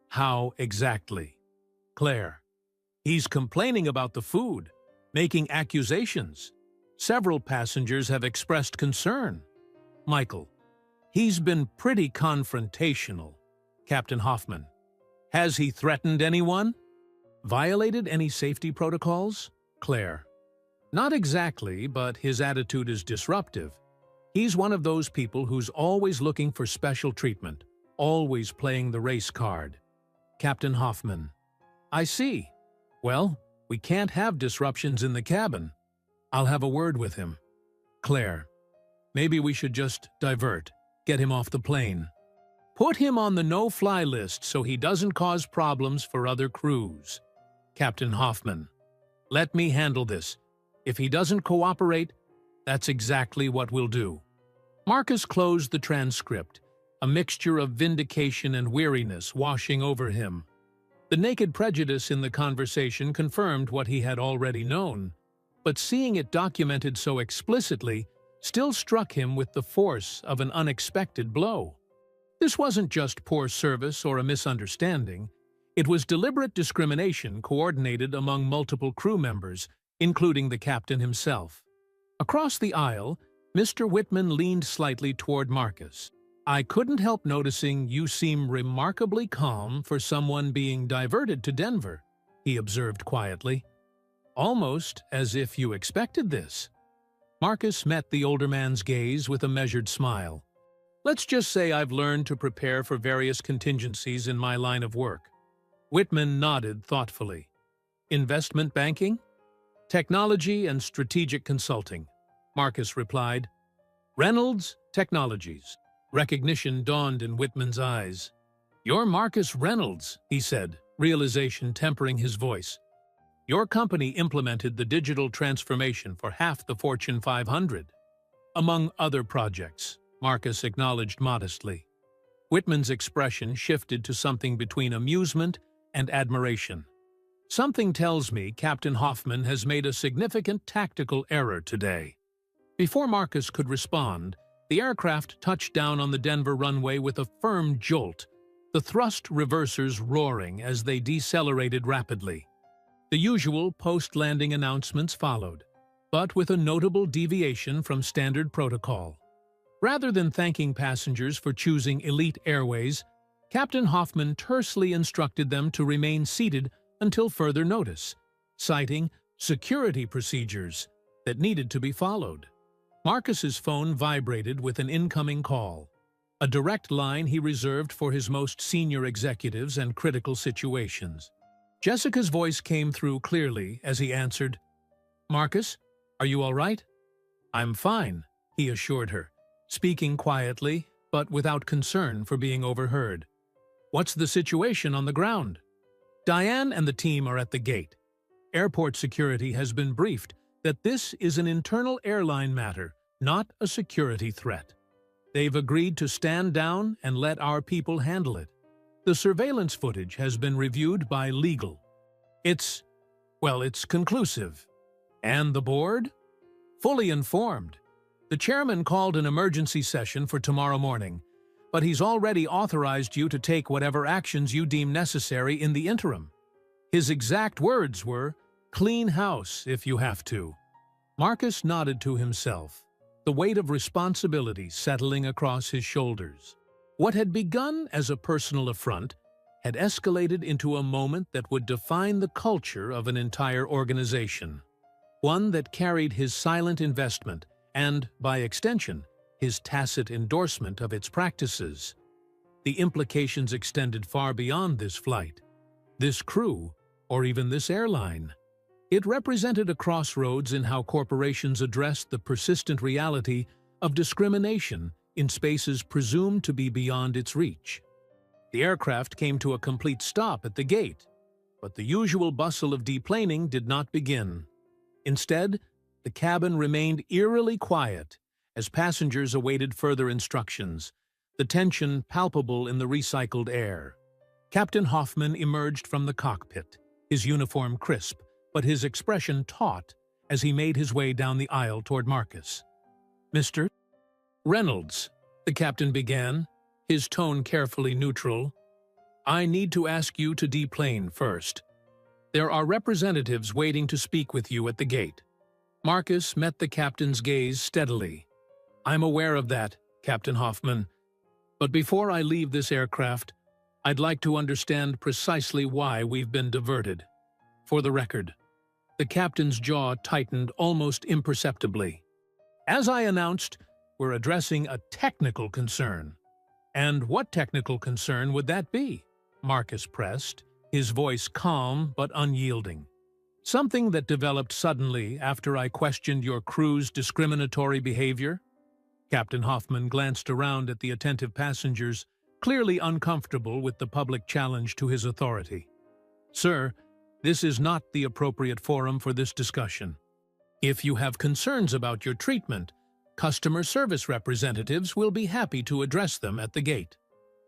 How exactly? Claire. He's complaining about the food, making accusations. Several passengers have expressed concern. Michael. He's been pretty confrontational. Captain Hoffman. Has he threatened anyone? Violated any safety protocols? Claire. Not exactly, but his attitude is disruptive. He's one of those people who's always looking for special treatment, always playing the race card. Captain Hoffman. I see. Well, we can't have disruptions in the cabin. I'll have a word with him. Claire. Maybe we should just divert, get him off the plane. Put him on the no-fly list so he doesn't cause problems for other crews. Captain Hoffman. Let me handle this. If he doesn't cooperate, that's exactly what we'll do. Marcus closed the transcript, a mixture of vindication and weariness washing over him. The naked prejudice in the conversation confirmed what he had already known, but seeing it documented so explicitly still struck him with the force of an unexpected blow. This wasn't just poor service or a misunderstanding. It was deliberate discrimination coordinated among multiple crew members, including the captain himself. Across the aisle, Mr. Whitman leaned slightly toward Marcus. I couldn't help noticing you seem remarkably calm for someone being diverted to Denver, he observed quietly. Almost as if you expected this. Marcus met the older man's gaze with a measured smile. Let's just say I've learned to prepare for various contingencies in my line of work. Whitman nodded thoughtfully. Investment banking? Technology and strategic consulting, Marcus replied. Reynolds Technologies. Recognition dawned in Whitman's eyes. You're Marcus Reynolds, he said, realization tempering his voice. Your company implemented the digital transformation for half the Fortune 500. Among other projects, Marcus acknowledged modestly. Whitman's expression shifted to something between amusement and admiration. Something tells me Captain Hoffman has made a significant tactical error today. Before Marcus could respond, the aircraft touched down on the Denver runway with a firm jolt, the thrust reversers roaring as they decelerated rapidly. The usual post-landing announcements followed, but with a notable deviation from standard protocol. Rather than thanking passengers for choosing Elite Airways, Captain Hoffman tersely instructed them to remain seated until further notice, citing security procedures that needed to be followed. Marcus's phone vibrated with an incoming call, a direct line he reserved for his most senior executives and critical situations. Jessica's voice came through clearly as he answered. Marcus, are you all right? I'm fine, he assured her, speaking quietly but without concern for being overheard. What's the situation on the ground? Diane and the team are at the gate. Airport security has been briefed that this is an internal airline matter, not a security threat. They've agreed to stand down and let our people handle it. The surveillance footage has been reviewed by legal. It's conclusive. And the board? Fully informed. The chairman called an emergency session for tomorrow morning, but he's already authorized you to take whatever actions you deem necessary in the interim. His exact words were, clean house if you have to. Marcus nodded to himself, the weight of responsibility settling across his shoulders. What had begun as a personal affront had escalated into a moment that would define the culture of an entire organization, one that carried his silent investment and, by extension, his tacit endorsement of its practices. The implications extended far beyond this flight, this crew, or even this airline. It represented a crossroads in how corporations addressed the persistent reality of discrimination in spaces presumed to be beyond its reach. The aircraft came to a complete stop at the gate, but the usual bustle of deplaning did not begin. Instead, the cabin remained eerily quiet as passengers awaited further instructions, the tension palpable in the recycled air. Captain Hoffman emerged from the cockpit, his uniform crisp, but his expression taut as he made his way down the aisle toward Marcus. "Mr. Reynolds," the captain began, his tone carefully neutral, "I need to ask you to deplane first. There are representatives waiting to speak with you at the gate." Marcus met the captain's gaze steadily. "I'm aware of that, Captain Hoffman. But before I leave this aircraft, I'd like to understand precisely why we've been diverted. For the record." The captain's jaw tightened almost imperceptibly. "As I announced, we're addressing a technical concern." "And what technical concern would that be?" Marcus pressed, his voice calm but unyielding. "Something that developed suddenly after I questioned your crew's discriminatory behavior?" Captain Hoffman glanced around at the attentive passengers, clearly uncomfortable with the public challenge to his authority. "Sir, this is not the appropriate forum for this discussion. If you have concerns about your treatment, customer service representatives will be happy to address them at the gate."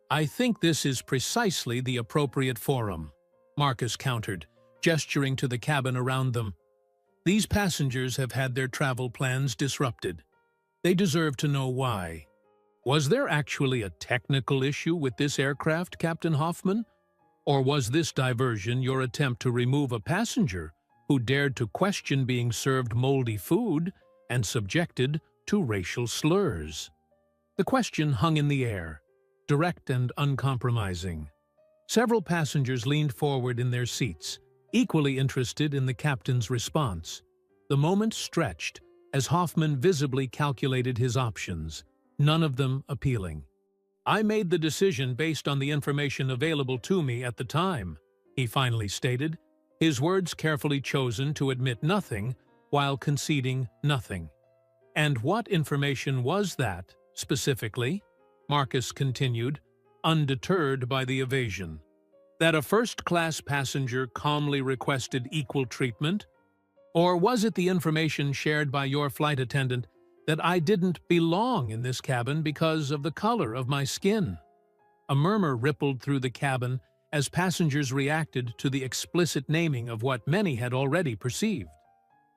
"I think this is precisely the appropriate forum," Marcus countered, gesturing to the cabin around them. "These passengers have had their travel plans disrupted. They deserve to know why. Was there actually a technical issue with this aircraft, Captain Hoffman? Or was this diversion your attempt to remove a passenger who dared to question being served moldy food and subjected to racial slurs?" The question hung in the air, direct and uncompromising. Several passengers leaned forward in their seats, equally interested in the captain's response. The moment stretched as Hoffman visibly calculated his options, none of them appealing. "I made the decision based on the information available to me at the time," he finally stated, his words carefully chosen to admit nothing while conceding nothing. "And what information was that, specifically?" Marcus continued, undeterred by the evasion. "That a first-class passenger calmly requested equal treatment? Or was it the information shared by your flight attendant that I didn't belong in this cabin because of the color of my skin?" A murmur rippled through the cabin as passengers reacted to the explicit naming of what many had already perceived.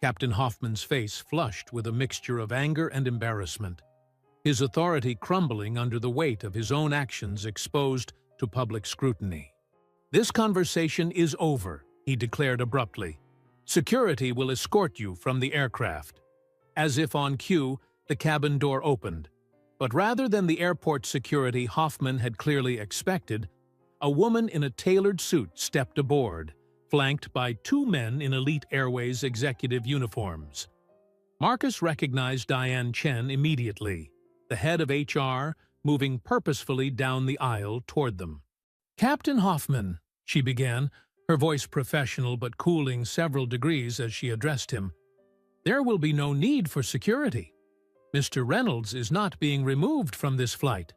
Captain Hoffman's face flushed with a mixture of anger and embarrassment, his authority crumbling under the weight of his own actions exposed to public scrutiny. "This conversation is over," he declared abruptly. "Security will escort you from the aircraft." As if on cue, the cabin door opened. But rather than the airport security Hoffman had clearly expected, a woman in a tailored suit stepped aboard, flanked by two men in Elite Airways executive uniforms. Marcus recognized Diane Chen immediately, the head of HR, moving purposefully down the aisle toward them. "Captain Hoffman," she began, her voice professional but cooling several degrees as she addressed him, "there will be no need for security. Mr. Reynolds is not being removed from this flight."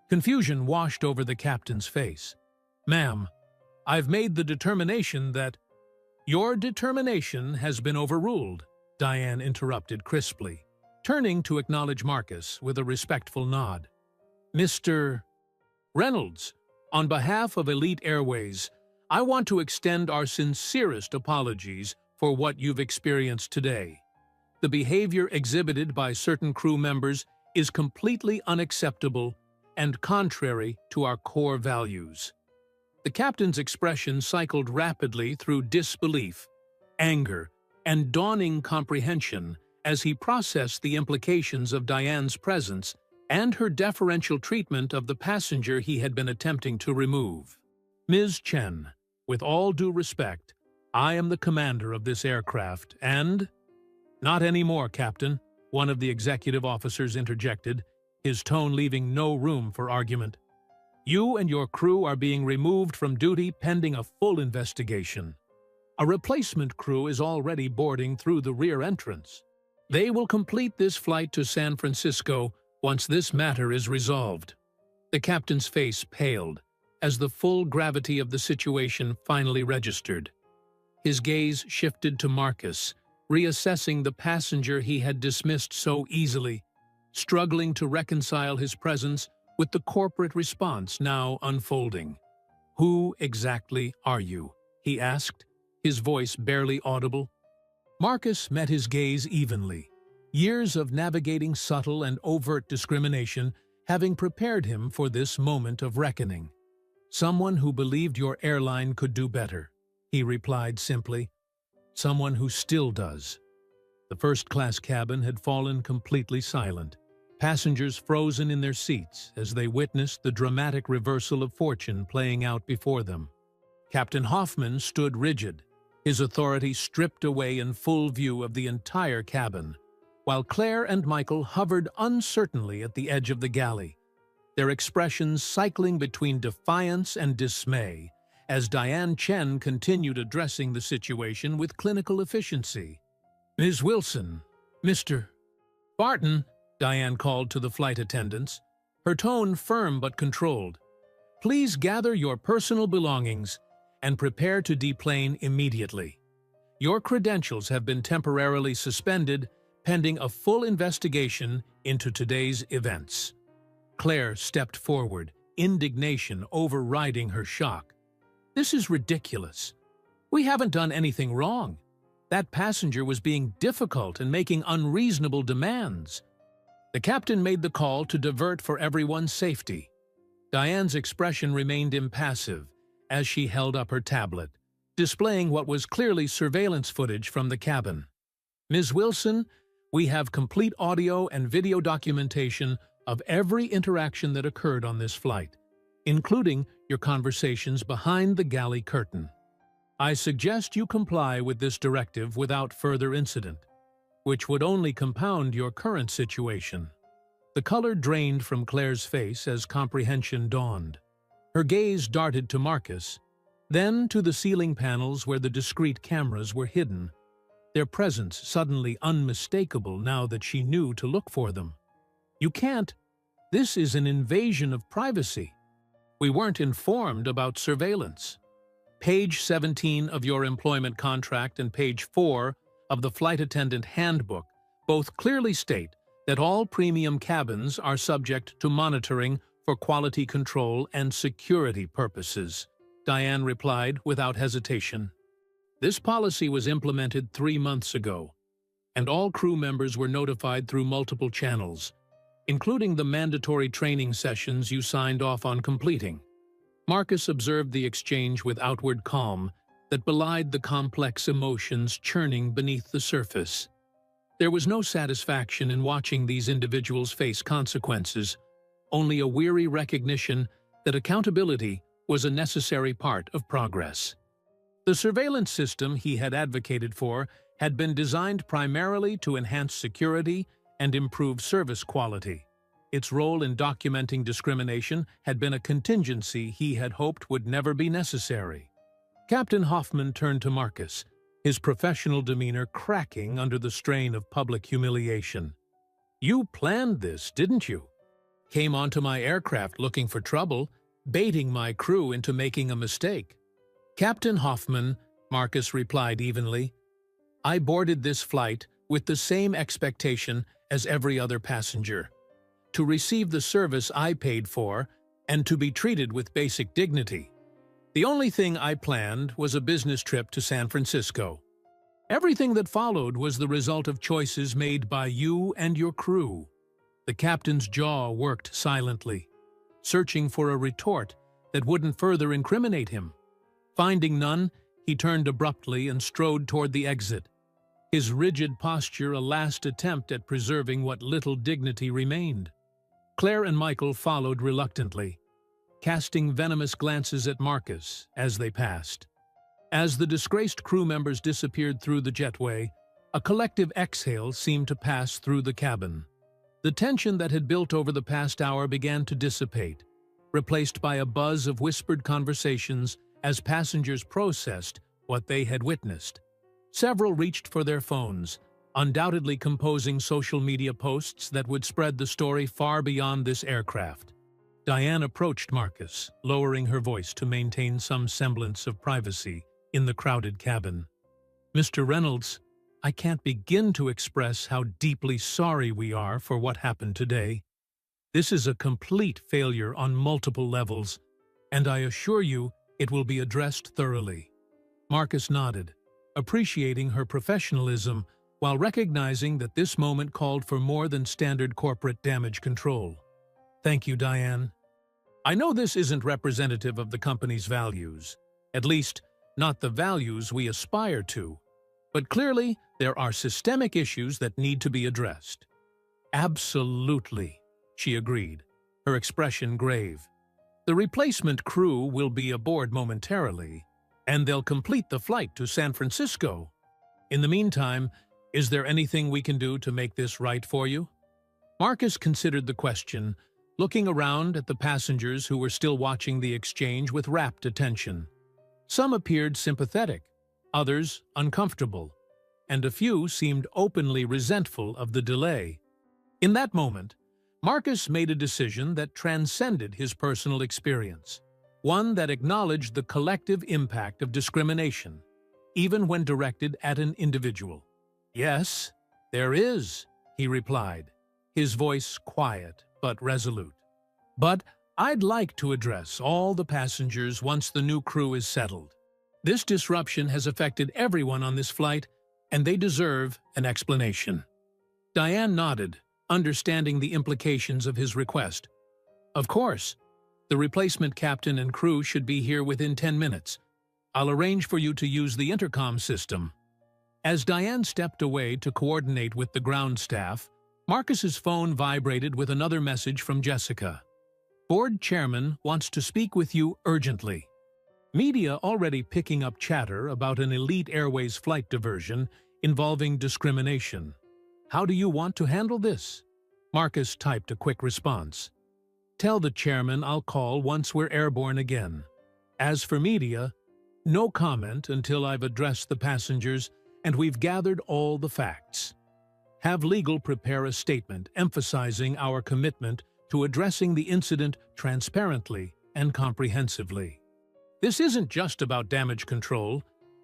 Confusion washed over the captain's face. "Ma'am, I've made the determination that—" "Your determination has been overruled," Diane interrupted crisply, turning to acknowledge Marcus with a respectful nod. "Mr. Reynolds, on behalf of Elite Airways, I want to extend our sincerest apologies for what you've experienced today. The behavior exhibited by certain crew members is completely unacceptable and contrary to our core values." The captain's expression cycled rapidly through disbelief, anger, and dawning comprehension as he processed the implications of Diane's presence and her deferential treatment of the passenger he had been attempting to remove. "Ms. Chen, with all due respect, I am the commander of this aircraft, and—" "Not anymore, Captain," one of the executive officers interjected, his tone leaving no room for argument. "You and your crew are being removed from duty pending a full investigation. A replacement crew is already boarding through the rear entrance. They will complete this flight to San Francisco once this matter is resolved." The captain's face paled, as the full gravity of the situation finally registered. His gaze shifted to Marcus, reassessing the passenger he had dismissed so easily, struggling to reconcile his presence with the corporate response now unfolding. "Who exactly are you?" he asked, his voice barely audible. Marcus met his gaze evenly, years of navigating subtle and overt discrimination having prepared him for this moment of reckoning. "Someone who believed your airline could do better," he replied simply. "Someone who still does." The first-class cabin had fallen completely silent, passengers frozen in their seats as they witnessed the dramatic reversal of fortune playing out before them. Captain Hoffman stood rigid, his authority stripped away in full view of the entire cabin, while Claire and Michael hovered uncertainly at the edge of the galley, their expressions cycling between defiance and dismay as Diane Chen continued addressing the situation with clinical efficiency. "Ms. Wilson, Mr. Barton," Diane called to the flight attendants, her tone firm but controlled. "Please gather your personal belongings and prepare to deplane immediately. Your credentials have been temporarily suspended pending a full investigation into today's events." Claire stepped forward, indignation overriding her shock. "This is ridiculous. We haven't done anything wrong. That passenger was being difficult and making unreasonable demands. The captain made the call to divert for everyone's safety." Diane's expression remained impassive as she held up her tablet, displaying what was clearly surveillance footage from the cabin. "Ms. Wilson, we have complete audio and video documentation of every interaction that occurred on this flight, including your conversations behind the galley curtain. I suggest you comply with this directive without further incident, which would only compound your current situation." The color drained from Claire's face as comprehension dawned. Her gaze darted to Marcus, then to the ceiling panels where the discreet cameras were hidden, their presence suddenly unmistakable now that she knew to look for them. "You can't. This is an invasion of privacy. We weren't informed about surveillance." Page 17 of your employment contract and page 4 of the Flight Attendant Handbook both clearly state that all premium cabins are subject to monitoring for quality control and security purposes, Diane replied without hesitation. "This policy was implemented 3 months ago, and all crew members were notified through multiple channels, including the mandatory training sessions you signed off on completing." Marcus observed the exchange with outward calm that belied the complex emotions churning beneath the surface. There was no satisfaction in watching these individuals face consequences, only a weary recognition that accountability was a necessary part of progress. The surveillance system he had advocated for had been designed primarily to enhance security and improve service quality. Its role in documenting discrimination had been a contingency he had hoped would never be necessary. Captain Hoffman turned to Marcus, his professional demeanor cracking under the strain of public humiliation. "You planned this, didn't you? Came onto my aircraft looking for trouble, baiting my crew into making a mistake." "Captain Hoffman," Marcus replied evenly, "I boarded this flight with the same expectation as every other passenger, to receive the service I paid for and to be treated with basic dignity. The only thing I planned was a business trip to San Francisco. Everything that followed was the result of choices made by you and your crew." The captain's jaw worked silently, searching for a retort that wouldn't further incriminate him. Finding none, he turned abruptly and strode toward the exit, his rigid posture a last attempt at preserving what little dignity remained. Claire and Michael followed reluctantly, casting venomous glances at Marcus as they passed. As the disgraced crew members disappeared through the jetway, a collective exhale seemed to pass through the cabin. The tension that had built over the past hour began to dissipate, replaced by a buzz of whispered conversations as passengers processed what they had witnessed. Several reached for their phones, undoubtedly composing social media posts that would spread the story far beyond this aircraft. Diane approached Marcus, lowering her voice to maintain some semblance of privacy in the crowded cabin. "Mr. Reynolds, I can't begin to express how deeply sorry we are for what happened today. This is a complete failure on multiple levels, and I assure you it will be addressed thoroughly." Marcus nodded, appreciating her professionalism while recognizing that this moment called for more than standard corporate damage control. "Thank you, Diane. I know this isn't representative of the company's values, at least not the values we aspire to, but clearly there are systemic issues that need to be addressed." "Absolutely," she agreed, her expression grave. "The replacement crew will be aboard momentarily, and they'll complete the flight to San Francisco. In the meantime, is there anything we can do to make this right for you?" Marcus considered the question, looking around at the passengers who were still watching the exchange with rapt attention. Some appeared sympathetic, others uncomfortable, and a few seemed openly resentful of the delay. In that moment, Marcus made a decision that transcended his personal experience, one that acknowledged the collective impact of discrimination, even when directed at an individual. "Yes, there is," he replied, his voice quiet but resolute. "But I'd like to address all the passengers once the new crew is settled. This disruption has affected everyone on this flight, and they deserve an explanation." Diane nodded, understanding the implications of his request. "Of course. The replacement captain and crew should be here within 10 minutes. I'll arrange for you to use the intercom system." As Diane stepped away to coordinate with the ground staff, Marcus's phone vibrated with another message from Jessica. "Board chairman wants to speak with you urgently." Media already picking up chatter about an Elite Airways flight diversion involving discrimination. "How do you want to handle this?" Marcus typed a quick response. "Tell the chairman I'll call once we're airborne again. As for media, no comment until I've addressed the passengers and we've gathered all the facts. Have legal prepare a statement emphasizing our commitment to addressing the incident transparently and comprehensively. This isn't just about damage control,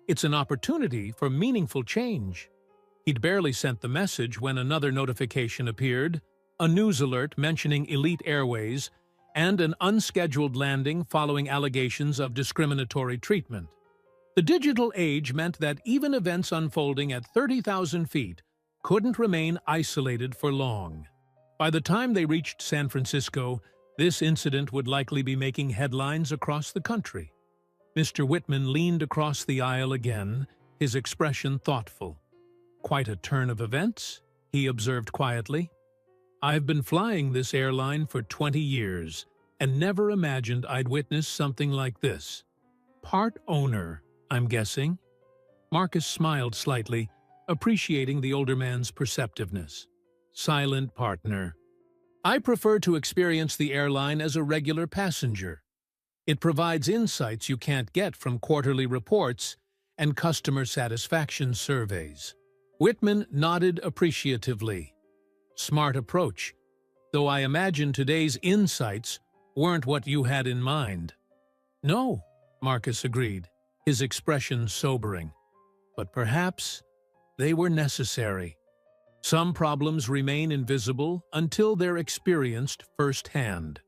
it's an opportunity for meaningful change." He'd barely sent the message when another notification appeared, a news alert mentioning Elite Airways, and an unscheduled landing following allegations of discriminatory treatment. The digital age meant that even events unfolding at 30,000 feet couldn't remain isolated for long. By the time they reached San Francisco, this incident would likely be making headlines across the country. Mr. Whitman leaned across the aisle again, his expression thoughtful. "Quite a turn of events," he observed quietly. "I've been flying this airline for 20 years and never imagined I'd witness something like this. Part owner, I'm guessing?" Marcus smiled slightly, appreciating the older man's perceptiveness. "Silent partner. I prefer to experience the airline as a regular passenger. It provides insights you can't get from quarterly reports and customer satisfaction surveys." Whitman nodded appreciatively. "Smart approach, though I imagine today's insights weren't what you had in mind." "No," Marcus agreed, his expression sobering. "But perhaps they were necessary. Some problems remain invisible until they're experienced firsthand."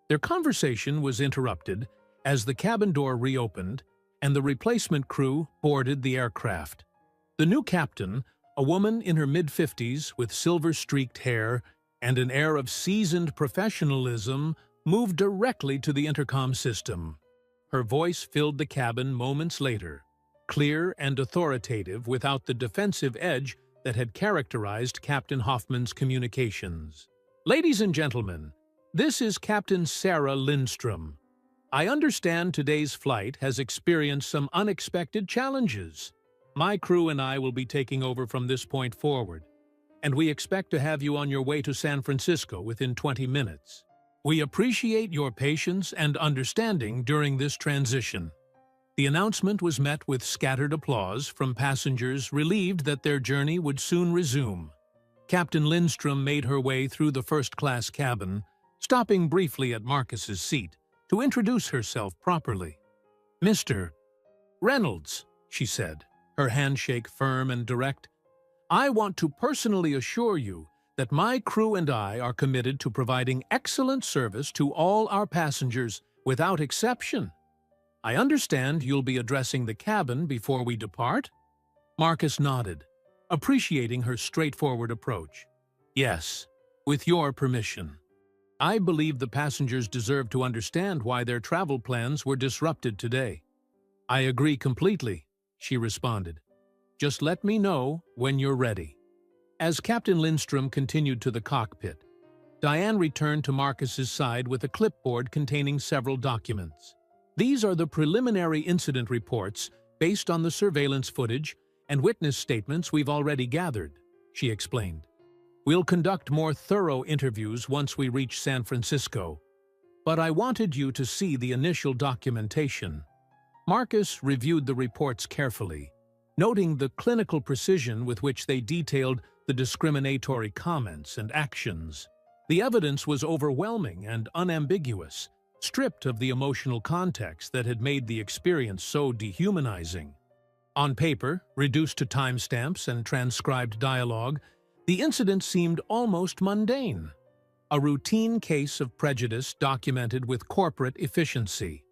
Their conversation was interrupted as the cabin door reopened and the replacement crew boarded the aircraft. The new captain, a woman in her mid-50s with silver-streaked hair and an air of seasoned professionalism, moved directly to the intercom system. Her voice filled the cabin moments later, clear and authoritative without the defensive edge that had characterized Captain Hoffman's communications. "Ladies and gentlemen, this is Captain Sarah Lindstrom. I understand today's flight has experienced some unexpected challenges. My crew and I will be taking over from this point forward, and we expect to have you on your way to San Francisco within 20 minutes. We appreciate your patience and understanding during this transition." The announcement was met with scattered applause from passengers relieved that their journey would soon resume. Captain Lindstrom made her way through the first-class cabin, stopping briefly at Marcus's seat to introduce herself properly. "Mr. Reynolds," she said, her handshake firm and direct, "I want to personally assure you that my crew and I are committed to providing excellent service to all our passengers without exception. I understand you'll be addressing the cabin before we depart?" Marcus nodded, appreciating her straightforward approach. "Yes, with your permission. I believe the passengers deserve to understand why their travel plans were disrupted today." "I agree completely," she responded. "Just let me know when you're ready." As Captain Lindstrom continued to the cockpit, Diane returned to Marcus's side with a clipboard containing several documents. "These are the preliminary incident reports based on the surveillance footage and witness statements we've already gathered," she explained. "We'll conduct more thorough interviews once we reach San Francisco, but I wanted you to see the initial documentation." Marcus reviewed the reports carefully, noting the clinical precision with which they detailed the discriminatory comments and actions. The evidence was overwhelming and unambiguous, stripped of the emotional context that had made the experience so dehumanizing. On paper, reduced to timestamps and transcribed dialogue, the incident seemed almost mundane, a routine case of prejudice documented with corporate efficiency.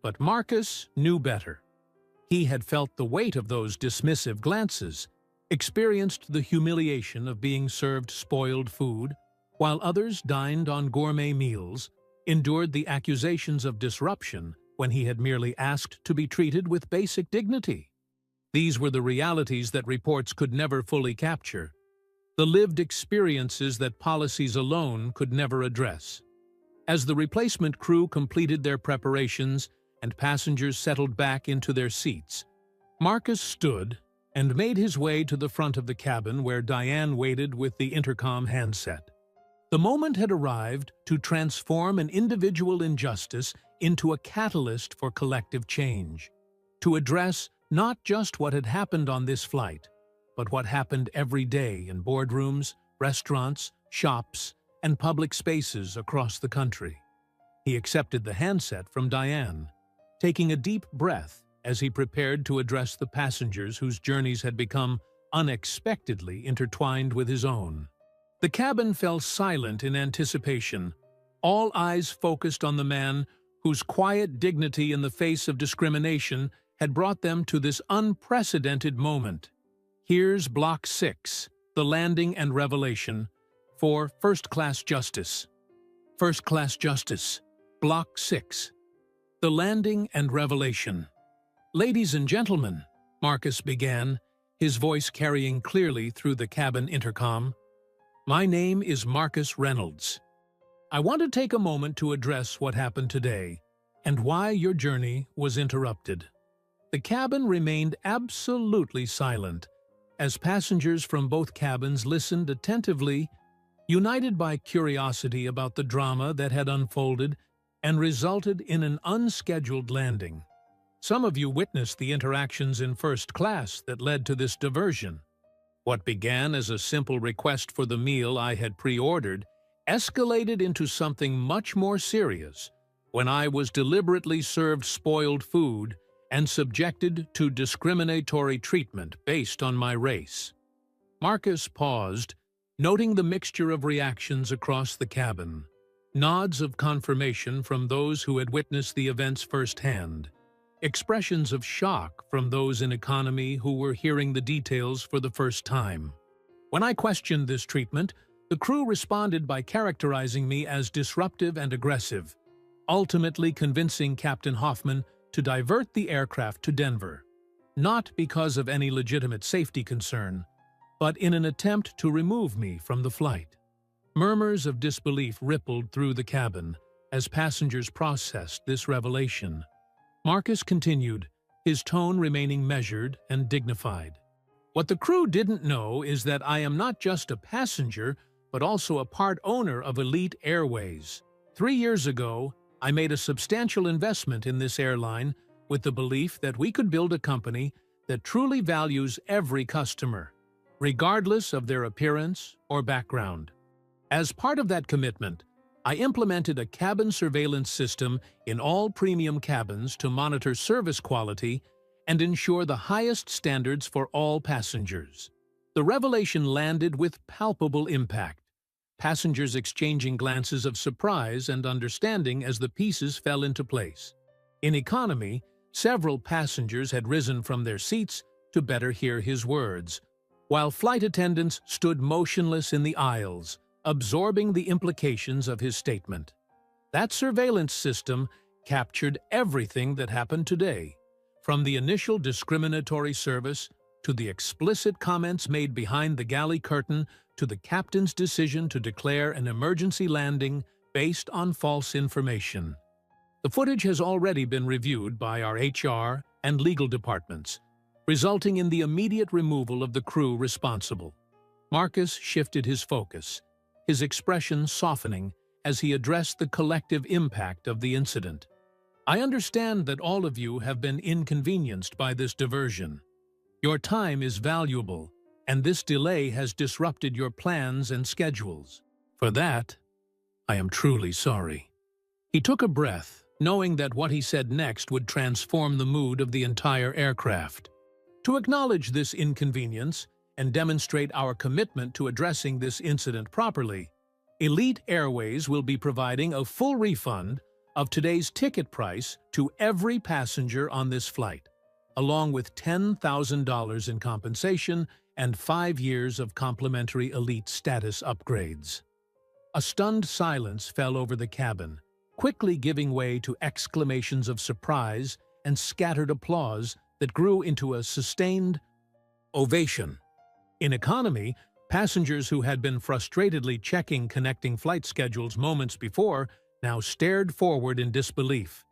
But Marcus knew better. He had felt the weight of those dismissive glances, experienced the humiliation of being served spoiled food, while others dined on gourmet meals, endured the accusations of disruption when he had merely asked to be treated with basic dignity. These were the realities that reports could never fully capture, the lived experiences that policies alone could never address. As the replacement crew completed their preparations and passengers settled back into their seats, Marcus stood and made his way to the front of the cabin where Diane waited with the intercom handset. The moment had arrived to transform an individual injustice into a catalyst for collective change, to address not just what had happened on this flight, but what happened every day in boardrooms, restaurants, shops, and public spaces across the country. He accepted the handset from Diane, taking a deep breath as he prepared to address the passengers whose journeys had become unexpectedly intertwined with his own. The cabin fell silent in anticipation, all eyes focused on the man whose quiet dignity in the face of discrimination had brought them to this unprecedented moment. Here's Block 6, the landing and revelation, for First-Class Justice. First-Class Justice, Block 6, the landing and revelation. "Ladies and gentlemen," Marcus began, his voice carrying clearly through the cabin intercom, "my name is Marcus Reynolds. I want to take a moment to address what happened today and why your journey was interrupted." The cabin remained absolutely silent as passengers from both cabins listened attentively, united by curiosity about the drama that had unfolded and resulted in an unscheduled landing. Some of you witnessed the interactions in first class that led to this diversion. What began as a simple request for the meal I had pre-ordered escalated into something much more serious when I was deliberately served spoiled food and subjected to discriminatory treatment based on my race. Marcus paused, noting the mixture of reactions across the cabin, nods of confirmation from those who had witnessed the events firsthand, expressions of shock from those in economy who were hearing the details for the first time. When I questioned this treatment, the crew responded by characterizing me as disruptive and aggressive, ultimately convincing Captain Hoffman to divert the aircraft to Denver, not because of any legitimate safety concern, but in an attempt to remove me from the flight. Murmurs of disbelief rippled through the cabin as passengers processed this revelation. Marcus continued, his tone remaining measured and dignified. "What the crew didn't know is that I am not just a passenger, but also a part owner of Elite Airways. 3 years ago, I made a substantial investment in this airline with the belief that we could build a company that truly values every customer, regardless of their appearance or background. As part of that commitment, I implemented a cabin surveillance system in all premium cabins to monitor service quality and ensure the highest standards for all passengers. The revelation landed with palpable impact, passengers exchanging glances of surprise and understanding as the pieces fell into place. In economy, several passengers had risen from their seats to better hear his words, while flight attendants stood motionless in the aisles, absorbing the implications of his statement. That surveillance system captured everything that happened today, from the initial discriminatory service to the explicit comments made behind the galley curtain to the captain's decision to declare an emergency landing based on false information. The footage has already been reviewed by our HR and legal departments, resulting in the immediate removal of the crew responsible. Marcus shifted his focus, his expression softening as he addressed the collective impact of the incident. I understand that all of you have been inconvenienced by this diversion. Your time is valuable, and this delay has disrupted your plans and schedules. For that, I am truly sorry. He took a breath, knowing that what he said next would transform the mood of the entire aircraft. To acknowledge this inconvenience and demonstrate our commitment to addressing this incident properly, Elite Airways will be providing a full refund of today's ticket price to every passenger on this flight, along with $10,000 in compensation and 5 years of complimentary Elite status upgrades. A stunned silence fell over the cabin, quickly giving way to exclamations of surprise and scattered applause that grew into a sustained ovation. In economy, passengers who had been frustratedly checking connecting flight schedules moments before now stared forward in disbelief,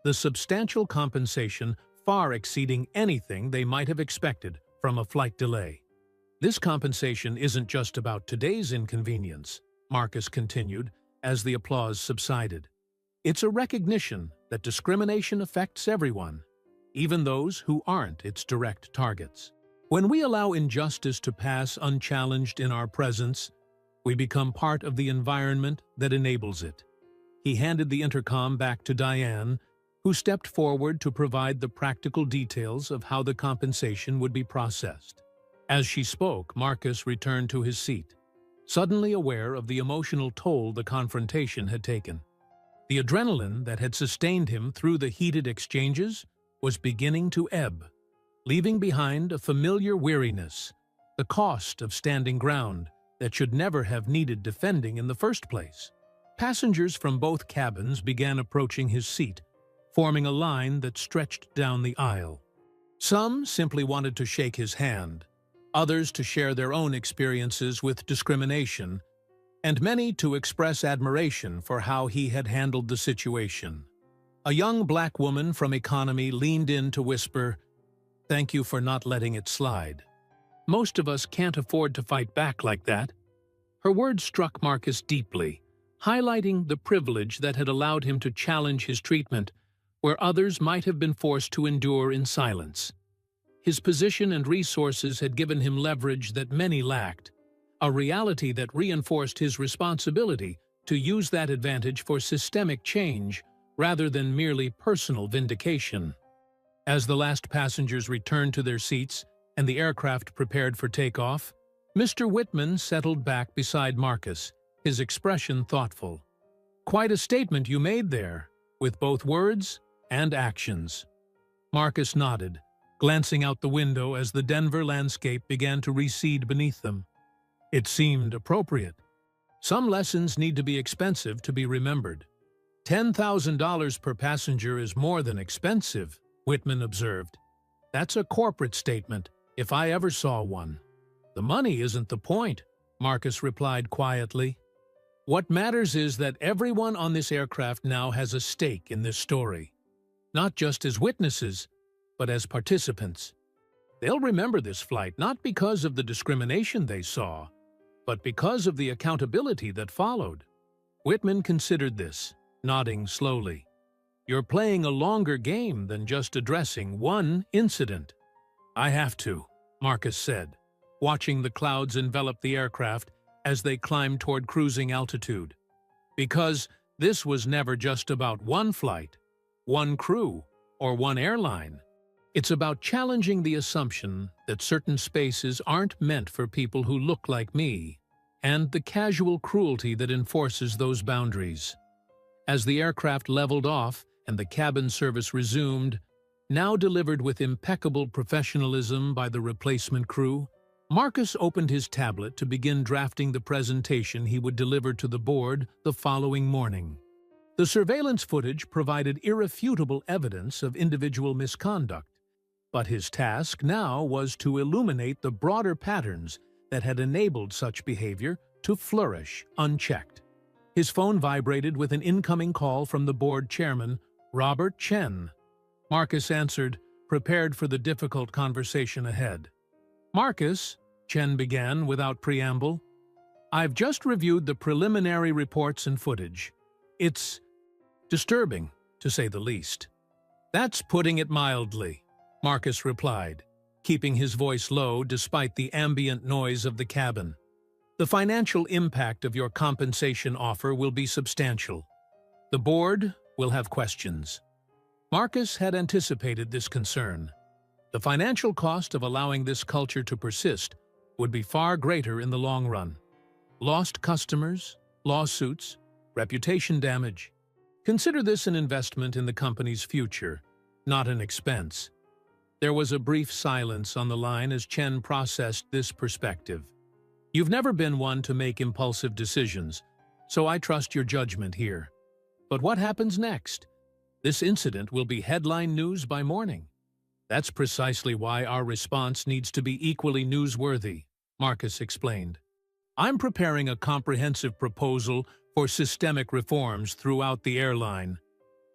the substantial compensation far exceeding anything they might have expected from a flight delay. This compensation isn't just about today's inconvenience, Marcus continued as the applause subsided. It's a recognition that discrimination affects everyone, even those who aren't its direct targets. When we allow injustice to pass unchallenged in our presence, we become part of the environment that enables it. He handed the intercom back to Diane, who stepped forward to provide the practical details of how the compensation would be processed. As she spoke, Marcus returned to his seat, suddenly aware of the emotional toll the confrontation had taken. The adrenaline that had sustained him through the heated exchanges was beginning to ebb, leaving behind a familiar weariness, the cost of standing ground that should never have needed defending in the first place. Passengers from both cabins began approaching his seat, forming a line that stretched down the aisle. Some simply wanted to shake his hand, others to share their own experiences with discrimination, and many to express admiration for how he had handled the situation. A young black woman from economy leaned in to whisper, "Thank you for not letting it slide. Most of us can't afford to fight back like that." Her words struck Marcus deeply, highlighting the privilege that had allowed him to challenge his treatment where others might have been forced to endure in silence. His position and resources had given him leverage that many lacked, a reality that reinforced his responsibility to use that advantage for systemic change rather than merely personal vindication. As the last passengers returned to their seats and the aircraft prepared for takeoff, Mr. Whitman settled back beside Marcus, his expression thoughtful. "Quite a statement you made there, with both words and actions." Marcus nodded, glancing out the window as the Denver landscape began to recede beneath them. It seemed appropriate. Some lessons need to be expensive to be remembered. $10,000 per passenger is more than expensive, Whitman observed. That's a corporate statement, if I ever saw one. The money isn't the point, Marcus replied quietly. What matters is that everyone on this aircraft now has a stake in this story. Not just as witnesses, but as participants. They'll remember this flight not because of the discrimination they saw, but because of the accountability that followed. Whitman considered this, nodding slowly. You're playing a longer game than just addressing one incident. I have to, Marcus said, watching the clouds envelop the aircraft as they climbed toward cruising altitude. Because this was never just about one flight, one crew, or one airline. It's about challenging the assumption that certain spaces aren't meant for people who look like me, and the casual cruelty that enforces those boundaries. As the aircraft leveled off and the cabin service resumed, now delivered with impeccable professionalism by the replacement crew, Marcus opened his tablet to begin drafting the presentation he would deliver to the board the following morning. The surveillance footage provided irrefutable evidence of individual misconduct, but his task now was to illuminate the broader patterns that had enabled such behavior to flourish unchecked. His phone vibrated with an incoming call from the board chairman, Robert Chen. Marcus answered, prepared for the difficult conversation ahead. "Marcus," Chen began without preamble, "I've just reviewed the preliminary reports and footage. It's disturbing, to say the least." "That's putting it mildly," Marcus replied, keeping his voice low despite the ambient noise of the cabin. "The financial impact of your compensation offer will be substantial. The board will have questions." Marcus had anticipated this concern. The financial cost of allowing this culture to persist would be far greater in the long run. Lost customers, lawsuits, reputation damage. Consider this an investment in the company's future, not an expense. There was a brief silence on the line as Chen processed this perspective. "You've never been one to make impulsive decisions, so I trust your judgment here. But what happens next? This incident will be headline news by morning. That's precisely why our response needs to be equally newsworthy," Marcus explained. "I'm preparing a comprehensive proposal for systemic reforms throughout the airline.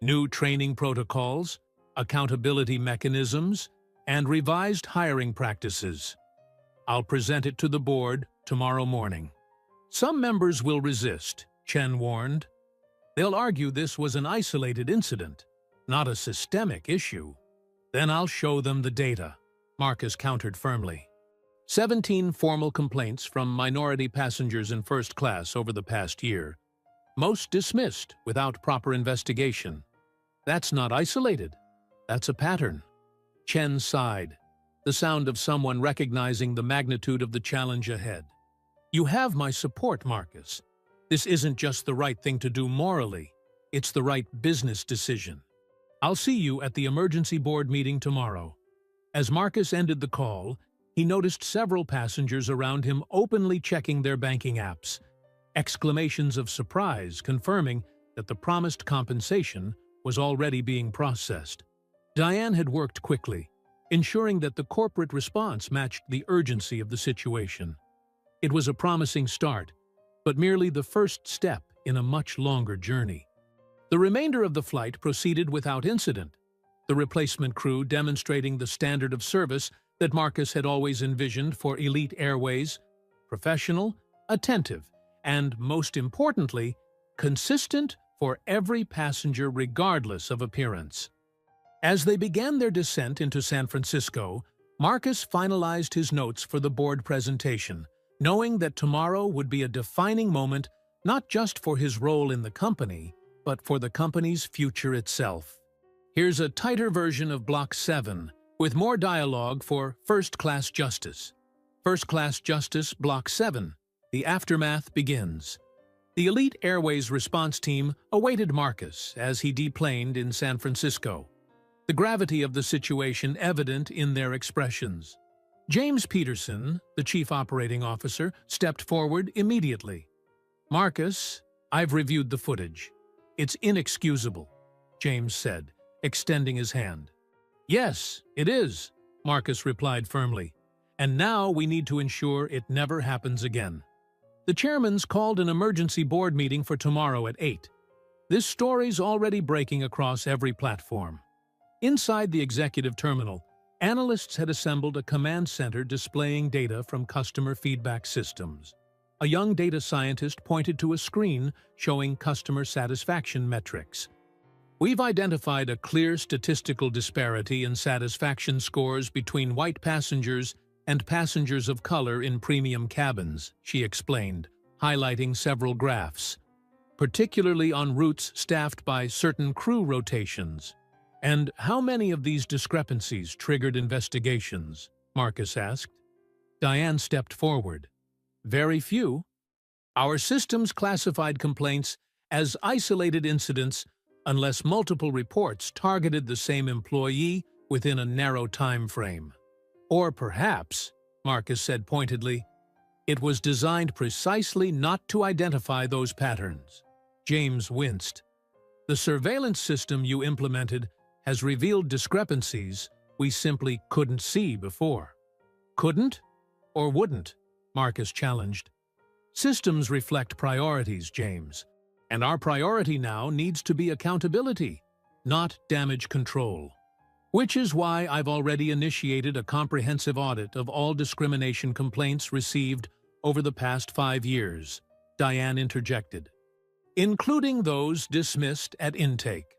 New training protocols, accountability mechanisms, and revised hiring practices. I'll present it to the board tomorrow morning." "Some members will resist," Chen warned. "They'll argue this was an isolated incident, not a systemic issue." "Then I'll show them the data," Marcus countered firmly. 17 formal complaints from minority passengers in first class over the past year, most dismissed without proper investigation. That's not isolated. That's a pattern. Chen sighed, the sound of someone recognizing the magnitude of the challenge ahead. "You have my support, Marcus. This isn't just the right thing to do morally, it's the right business decision. I'll see you at the emergency board meeting tomorrow." As Marcus ended the call, he noticed several passengers around him openly checking their banking apps, exclamations of surprise confirming that the promised compensation was already being processed. Diane had worked quickly, ensuring that the corporate response matched the urgency of the situation. It was a promising start, but merely the first step in a much longer journey. The remainder of the flight proceeded without incident, the replacement crew demonstrating the standard of service that Marcus had always envisioned for elite airways: professional, attentive, and, most importantly, consistent for every passenger regardless of appearance. As they began their descent into San Francisco, Marcus finalized his notes for the board presentation, knowing that tomorrow would be a defining moment not just for his role in the company, but for the company's future itself. Here's a tighter version of Block 7, with more dialogue for First Class Justice. First Class Justice, Block 7. The aftermath begins. The Elite Airways response team awaited Marcus as he deplaned in San Francisco, the gravity of the situation evident in their expressions. James Peterson, the chief operating officer, stepped forward immediately. "Marcus, I've reviewed the footage. It's inexcusable," James said, extending his hand. "Yes, it is," Marcus replied firmly. "And now we need to ensure it never happens again." The chairman's called an emergency board meeting for tomorrow at 8. This story's already breaking across every platform. Inside the executive terminal, analysts had assembled a command center displaying data from customer feedback systems. A young data scientist pointed to a screen showing customer satisfaction metrics. "We've identified a clear statistical disparity in satisfaction scores between white passengers and passengers of color in premium cabins," she explained, highlighting several graphs. particularly on routes staffed by certain crew rotations. And how many of these discrepancies triggered investigations? Marcus asked. Diane stepped forward. Very few. Our systems classified complaints as isolated incidents unless multiple reports targeted the same employee within a narrow time frame. Or perhaps, Marcus said pointedly, it was designed precisely not to identify those patterns. James winced. The surveillance system you implemented has revealed discrepancies we simply couldn't see before. Couldn't or wouldn't? Marcus challenged. Systems reflect priorities, James, and our priority now needs to be accountability, not damage control. Which is why I've already initiated a comprehensive audit of all discrimination complaints received over the past 5 years, Diane interjected, including those dismissed at intake.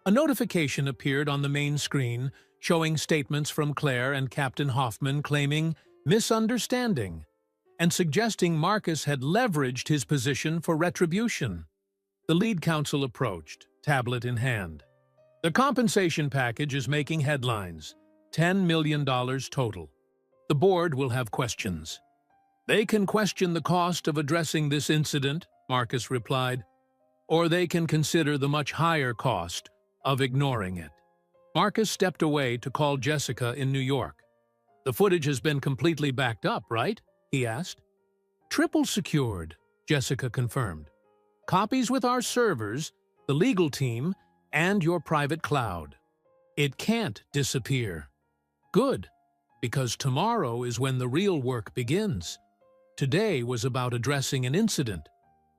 A notification appeared on the main screen showing statements from Claire and Captain Hoffman claiming misunderstanding and suggesting Marcus had leveraged his position for retribution. The lead counsel approached, tablet in hand. The compensation package is making headlines, $10 million total. The board will have questions. They can question the cost of addressing this incident, Marcus replied, or they can consider the much higher cost of ignoring it. Marcus stepped away to call Jessica in New York. The footage has been completely backed up, right? He asked. Triple secured, Jessica confirmed. Copies with our servers, the legal team, and your private cloud. It can't disappear. Good, because tomorrow is when the real work begins. Today was about addressing an incident.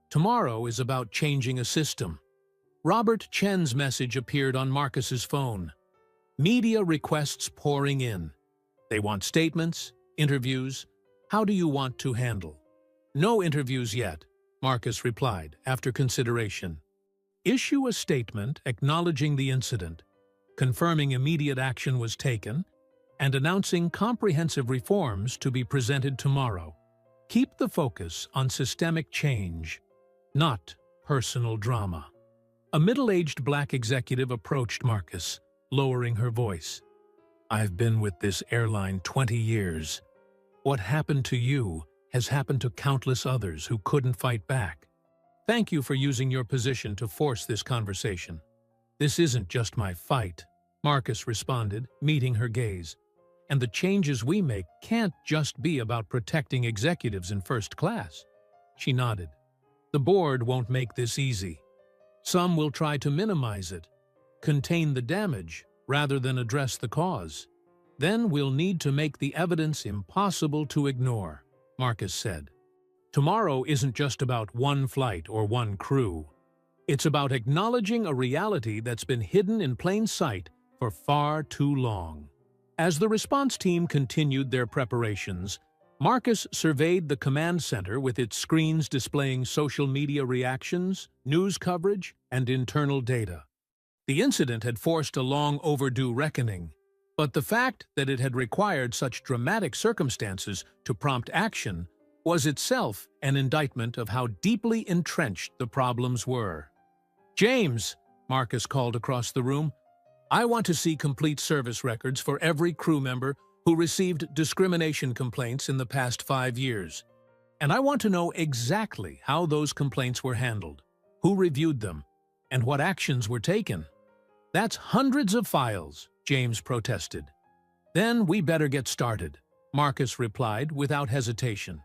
Tomorrow is about changing a system. Robert Chen's message appeared on Marcus's phone. Media requests pouring in. They want statements, interviews. How do you want to handle? No interviews yet, Marcus replied, after consideration. Issue a statement acknowledging the incident, confirming immediate action was taken, and announcing comprehensive reforms to be presented tomorrow. Keep the focus on systemic change, not personal drama. A middle-aged black executive approached Marcus, lowering her voice. I've been with this airline 20 years. What happened to you has happened to countless others who couldn't fight back. Thank you for using your position to force this conversation. This isn't just my fight, Marcus responded, meeting her gaze. And the changes we make can't just be about protecting executives in first class. She nodded. The board won't make this easy. Some will try to minimize it, contain the damage, rather than address the cause. Then we'll need to make the evidence impossible to ignore, Marcus said. Tomorrow isn't just about one flight or one crew. It's about acknowledging a reality that's been hidden in plain sight for far too long. As the response team continued their preparations, Marcus surveyed the command center with its screens displaying social media reactions, news coverage, and internal data. The incident had forced a long overdue reckoning, but the fact that it had required such dramatic circumstances to prompt action was itself an indictment of how deeply entrenched the problems were. James, Marcus called across the room, I want to see complete service records for every crew member who received discrimination complaints in the past 5 years. And I want to know exactly how those complaints were handled, who reviewed them, and what actions were taken. That's hundreds of files, James protested. Then we better get started, Marcus replied without hesitation.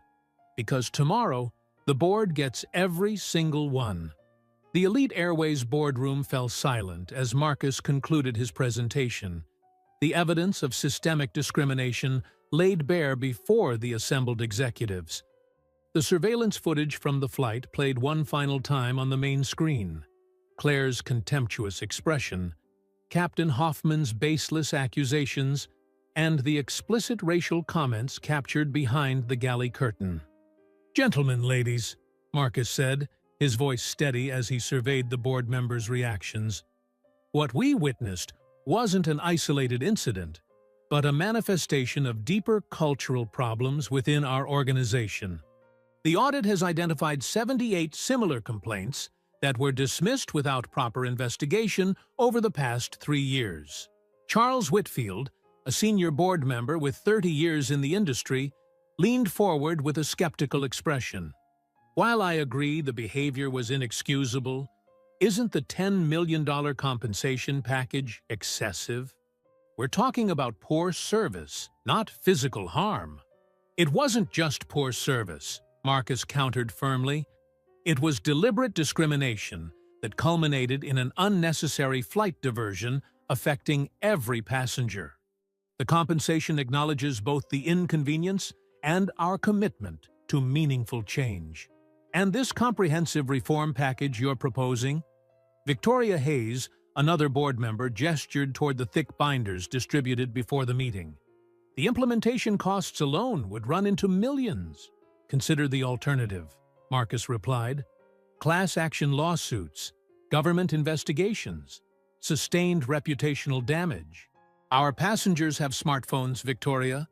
Because tomorrow, the board gets every single one. The Elite Airways boardroom fell silent as Marcus concluded his presentation. The evidence of systemic discrimination laid bare before the assembled executives. The surveillance footage from the flight played one final time on the main screen. Claire's contemptuous expression, Captain Hoffman's baseless accusations, and the explicit racial comments captured behind the galley curtain. Gentlemen, ladies, Marcus said, his voice steady as he surveyed the board members' reactions. What we witnessed wasn't an isolated incident, but a manifestation of deeper cultural problems within our organization. The audit has identified 78 similar complaints that were dismissed without proper investigation over the past 3 years. Charles Whitfield, a senior board member with 30 years in the industry, leaned forward with a skeptical expression. While I agree the behavior was inexcusable, isn't the $10 million compensation package excessive? We're talking about poor service, not physical harm. It wasn't just poor service, Marcus countered firmly. It was deliberate discrimination that culminated in an unnecessary flight diversion affecting every passenger. The compensation acknowledges both the inconvenience and our commitment to meaningful change. And this comprehensive reform package you're proposing? Victoria Hayes, another board member, gestured toward the thick binders distributed before the meeting. The implementation costs alone would run into millions. Consider the alternative, Marcus replied. Class action lawsuits, government investigations, sustained reputational damage. Our passengers have smartphones, Victoria.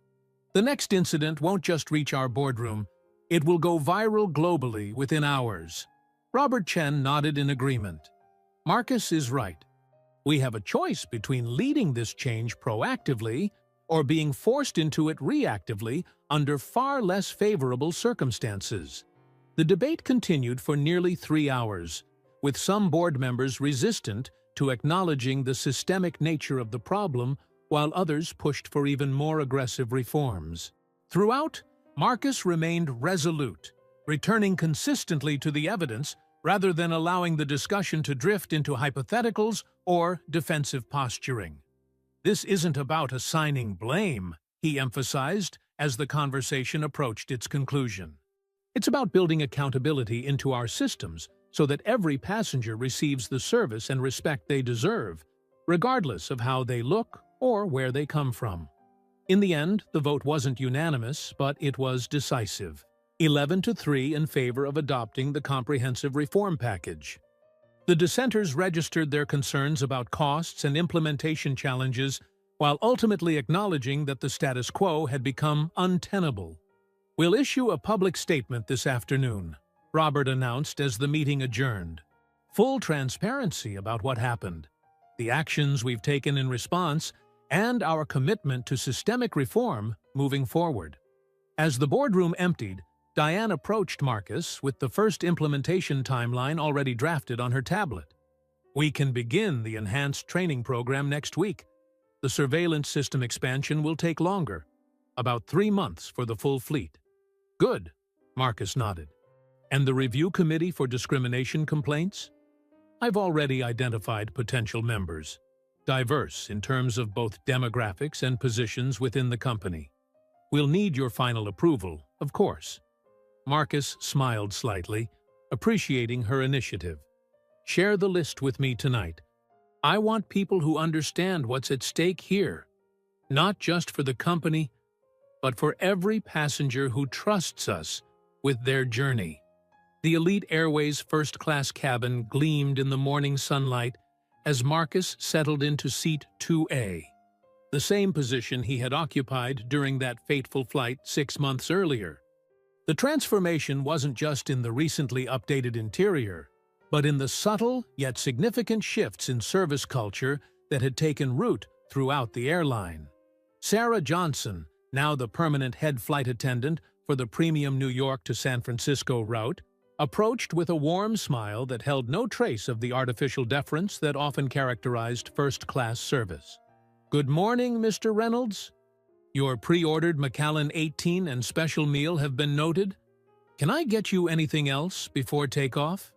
The next incident won't just reach our boardroom. It will go viral globally within hours. Robert Chen nodded in agreement. Marcus is right. We have a choice between leading this change proactively or being forced into it reactively under far less favorable circumstances. The debate continued for nearly 3 hours, with some board members resistant to acknowledging the systemic nature of the problem, while others pushed for even more aggressive reforms. Throughout, Marcus remained resolute, returning consistently to the evidence rather than allowing the discussion to drift into hypotheticals or defensive posturing. This isn't about assigning blame, he emphasized as the conversation approached its conclusion. It's about building accountability into our systems so that every passenger receives the service and respect they deserve, regardless of how they look or where they come from. In the end, the vote wasn't unanimous, but it was decisive. 11-3 in favor of adopting the comprehensive reform package. The dissenters registered their concerns about costs and implementation challenges while ultimately acknowledging that the status quo had become untenable. We'll issue a public statement this afternoon, Robert announced as the meeting adjourned. Full transparency about what happened, the actions we've taken in response, and our commitment to systemic reform moving forward. As the boardroom emptied, Diane approached Marcus with the first implementation timeline already drafted on her tablet. We can begin the enhanced training program next week. The surveillance system expansion will take longer, about 3 months for the full fleet. Good, Marcus nodded. And the review committee for discrimination complaints? I've already identified potential members, diverse in terms of both demographics and positions within the company. We'll need your final approval, of course. Marcus smiled slightly, appreciating her initiative. Share the list with me tonight. I want people who understand what's at stake here, not just for the company, but for every passenger who trusts us with their journey. The Elite Airways first-class cabin gleamed in the morning sunlight as Marcus settled into seat 2A, the same position he had occupied during that fateful flight 6 months earlier. The transformation wasn't just in the recently updated interior, but in the subtle yet significant shifts in service culture that had taken root throughout the airline. Sarah Johnson, now the permanent head flight attendant for the premium New York to San Francisco route, approached with a warm smile that held no trace of the artificial deference that often characterized first-class service. "Good morning, Mr. Reynolds. Your pre-ordered Macallan 18 and special meal have been noted. Can I get you anything else before takeoff?"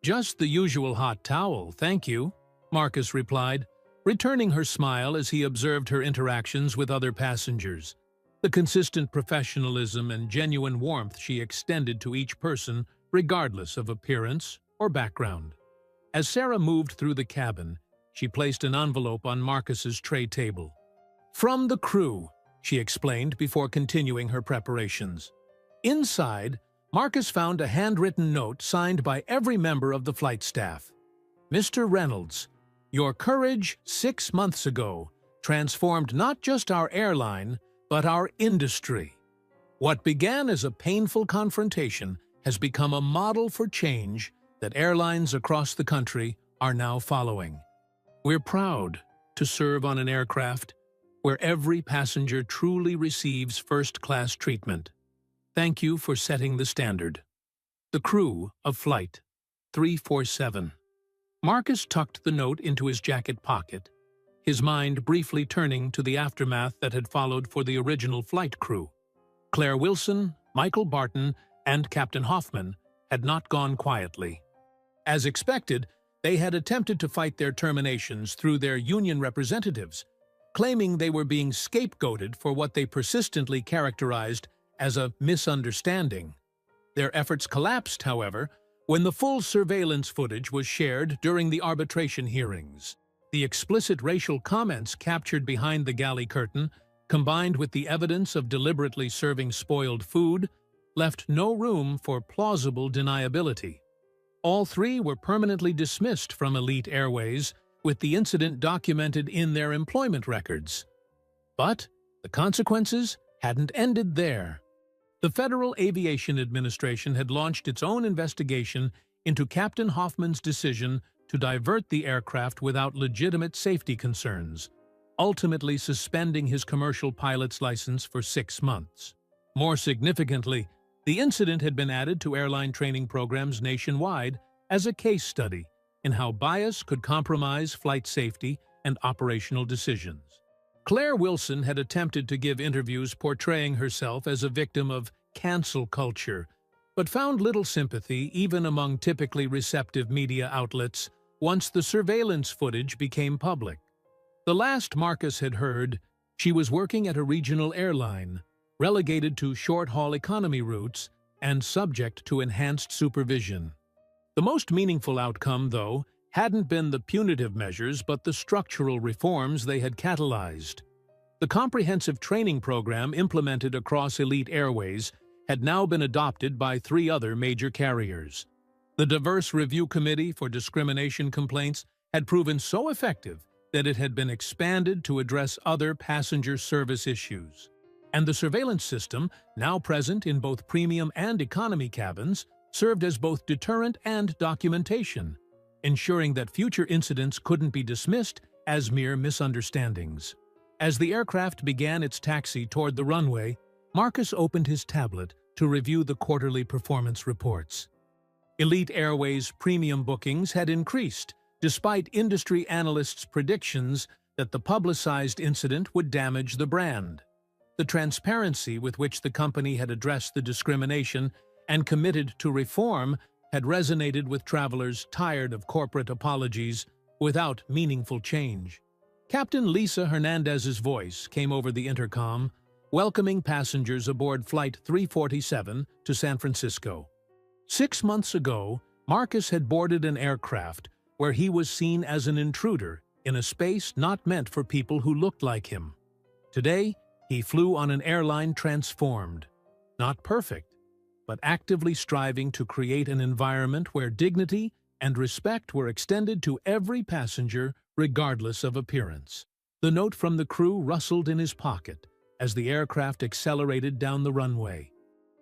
"Just the usual hot towel, thank you," Marcus replied, returning her smile as he observed her interactions with other passengers. The consistent professionalism and genuine warmth she extended to each person, regardless of appearance or background. As Sarah moved through the cabin, she placed an envelope on Marcus's tray table. "From the crew," she explained before continuing her preparations. Inside, Marcus found a handwritten note signed by every member of the flight staff. "Mr. Reynolds, your courage 6 months ago transformed not just our airline, but our industry. What began as a painful confrontation has become a model for change that airlines across the country are now following. We're proud to serve on an aircraft where every passenger truly receives first-class treatment. Thank you for setting the standard. The crew of Flight 347. Marcus tucked the note into his jacket pocket, his mind briefly turning to the aftermath that had followed for the original flight crew. Claire Wilson, Michael Barton, and Captain Hoffman had not gone quietly. As expected, they had attempted to fight their terminations through their union representatives, claiming they were being scapegoated for what they persistently characterized as a misunderstanding. Their efforts collapsed, however, when the full surveillance footage was shared during the arbitration hearings. The explicit racial comments captured behind the galley curtain, combined with the evidence of deliberately serving spoiled food, left no room for plausible deniability. All three were permanently dismissed from Elite Airways, with the incident documented in their employment records. But the consequences hadn't ended there. The Federal Aviation Administration had launched its own investigation into Captain Hoffman's decision to divert the aircraft without legitimate safety concerns, ultimately suspending his commercial pilot's license for 6 months. More significantly, the incident had been added to airline training programs nationwide as a case study in how bias could compromise flight safety and operational decisions. Claire Wilson had attempted to give interviews portraying herself as a victim of cancel culture, but found little sympathy even among typically receptive media outlets once the surveillance footage became public. The last Marcus had heard, she was working at a regional airline, relegated to short-haul economy routes and subject to enhanced supervision. The most meaningful outcome, though, hadn't been the punitive measures but the structural reforms they had catalyzed. The comprehensive training program implemented across Elite Airways had now been adopted by 3 other major carriers. The Diverse Review Committee for Discrimination Complaints had proven so effective that it had been expanded to address other passenger service issues. And the surveillance system, now present in both premium and economy cabins, served as both deterrent and documentation, ensuring that future incidents couldn't be dismissed as mere misunderstandings. As the aircraft began its taxi toward the runway, Marcus opened his tablet to review the quarterly performance reports. Elite Airways premium bookings had increased, despite industry analysts' predictions that the publicized incident would damage the brand. The transparency with which the company had addressed the discrimination and committed to reform had resonated with travelers tired of corporate apologies without meaningful change. Captain Lisa Hernandez's voice came over the intercom, welcoming passengers aboard Flight 347 to San Francisco. 6 months ago, Marcus had boarded an aircraft where he was seen as an intruder in a space not meant for people who looked like him. Today, he flew on an airline transformed, not perfect, but actively striving to create an environment where dignity and respect were extended to every passenger regardless of appearance. The note from the crew rustled in his pocket as the aircraft accelerated down the runway.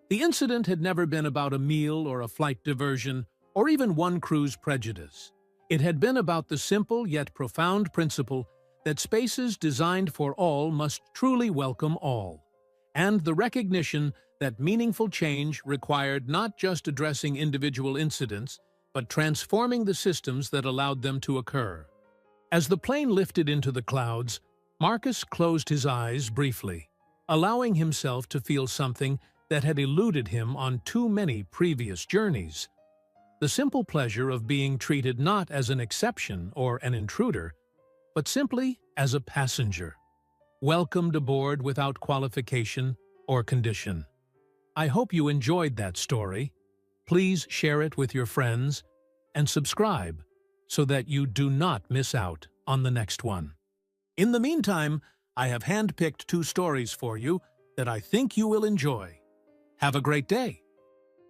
The incident had never been about a meal or a flight diversion, or even one crew's prejudice. It had been about the simple yet profound principle that spaces designed for all must truly welcome all, and the recognition that meaningful change required not just addressing individual incidents, but transforming the systems that allowed them to occur. As the plane lifted into the clouds, Marcus closed his eyes briefly, allowing himself to feel something that had eluded him on too many previous journeys. The simple pleasure of being treated not as an exception or an intruder, but simply as a passenger, welcomed aboard without qualification or condition. I hope you enjoyed that story. Please share it with your friends and subscribe so that you do not miss out on the next one. In the meantime, I have handpicked 2 stories for you that I think you will enjoy. Have a great day.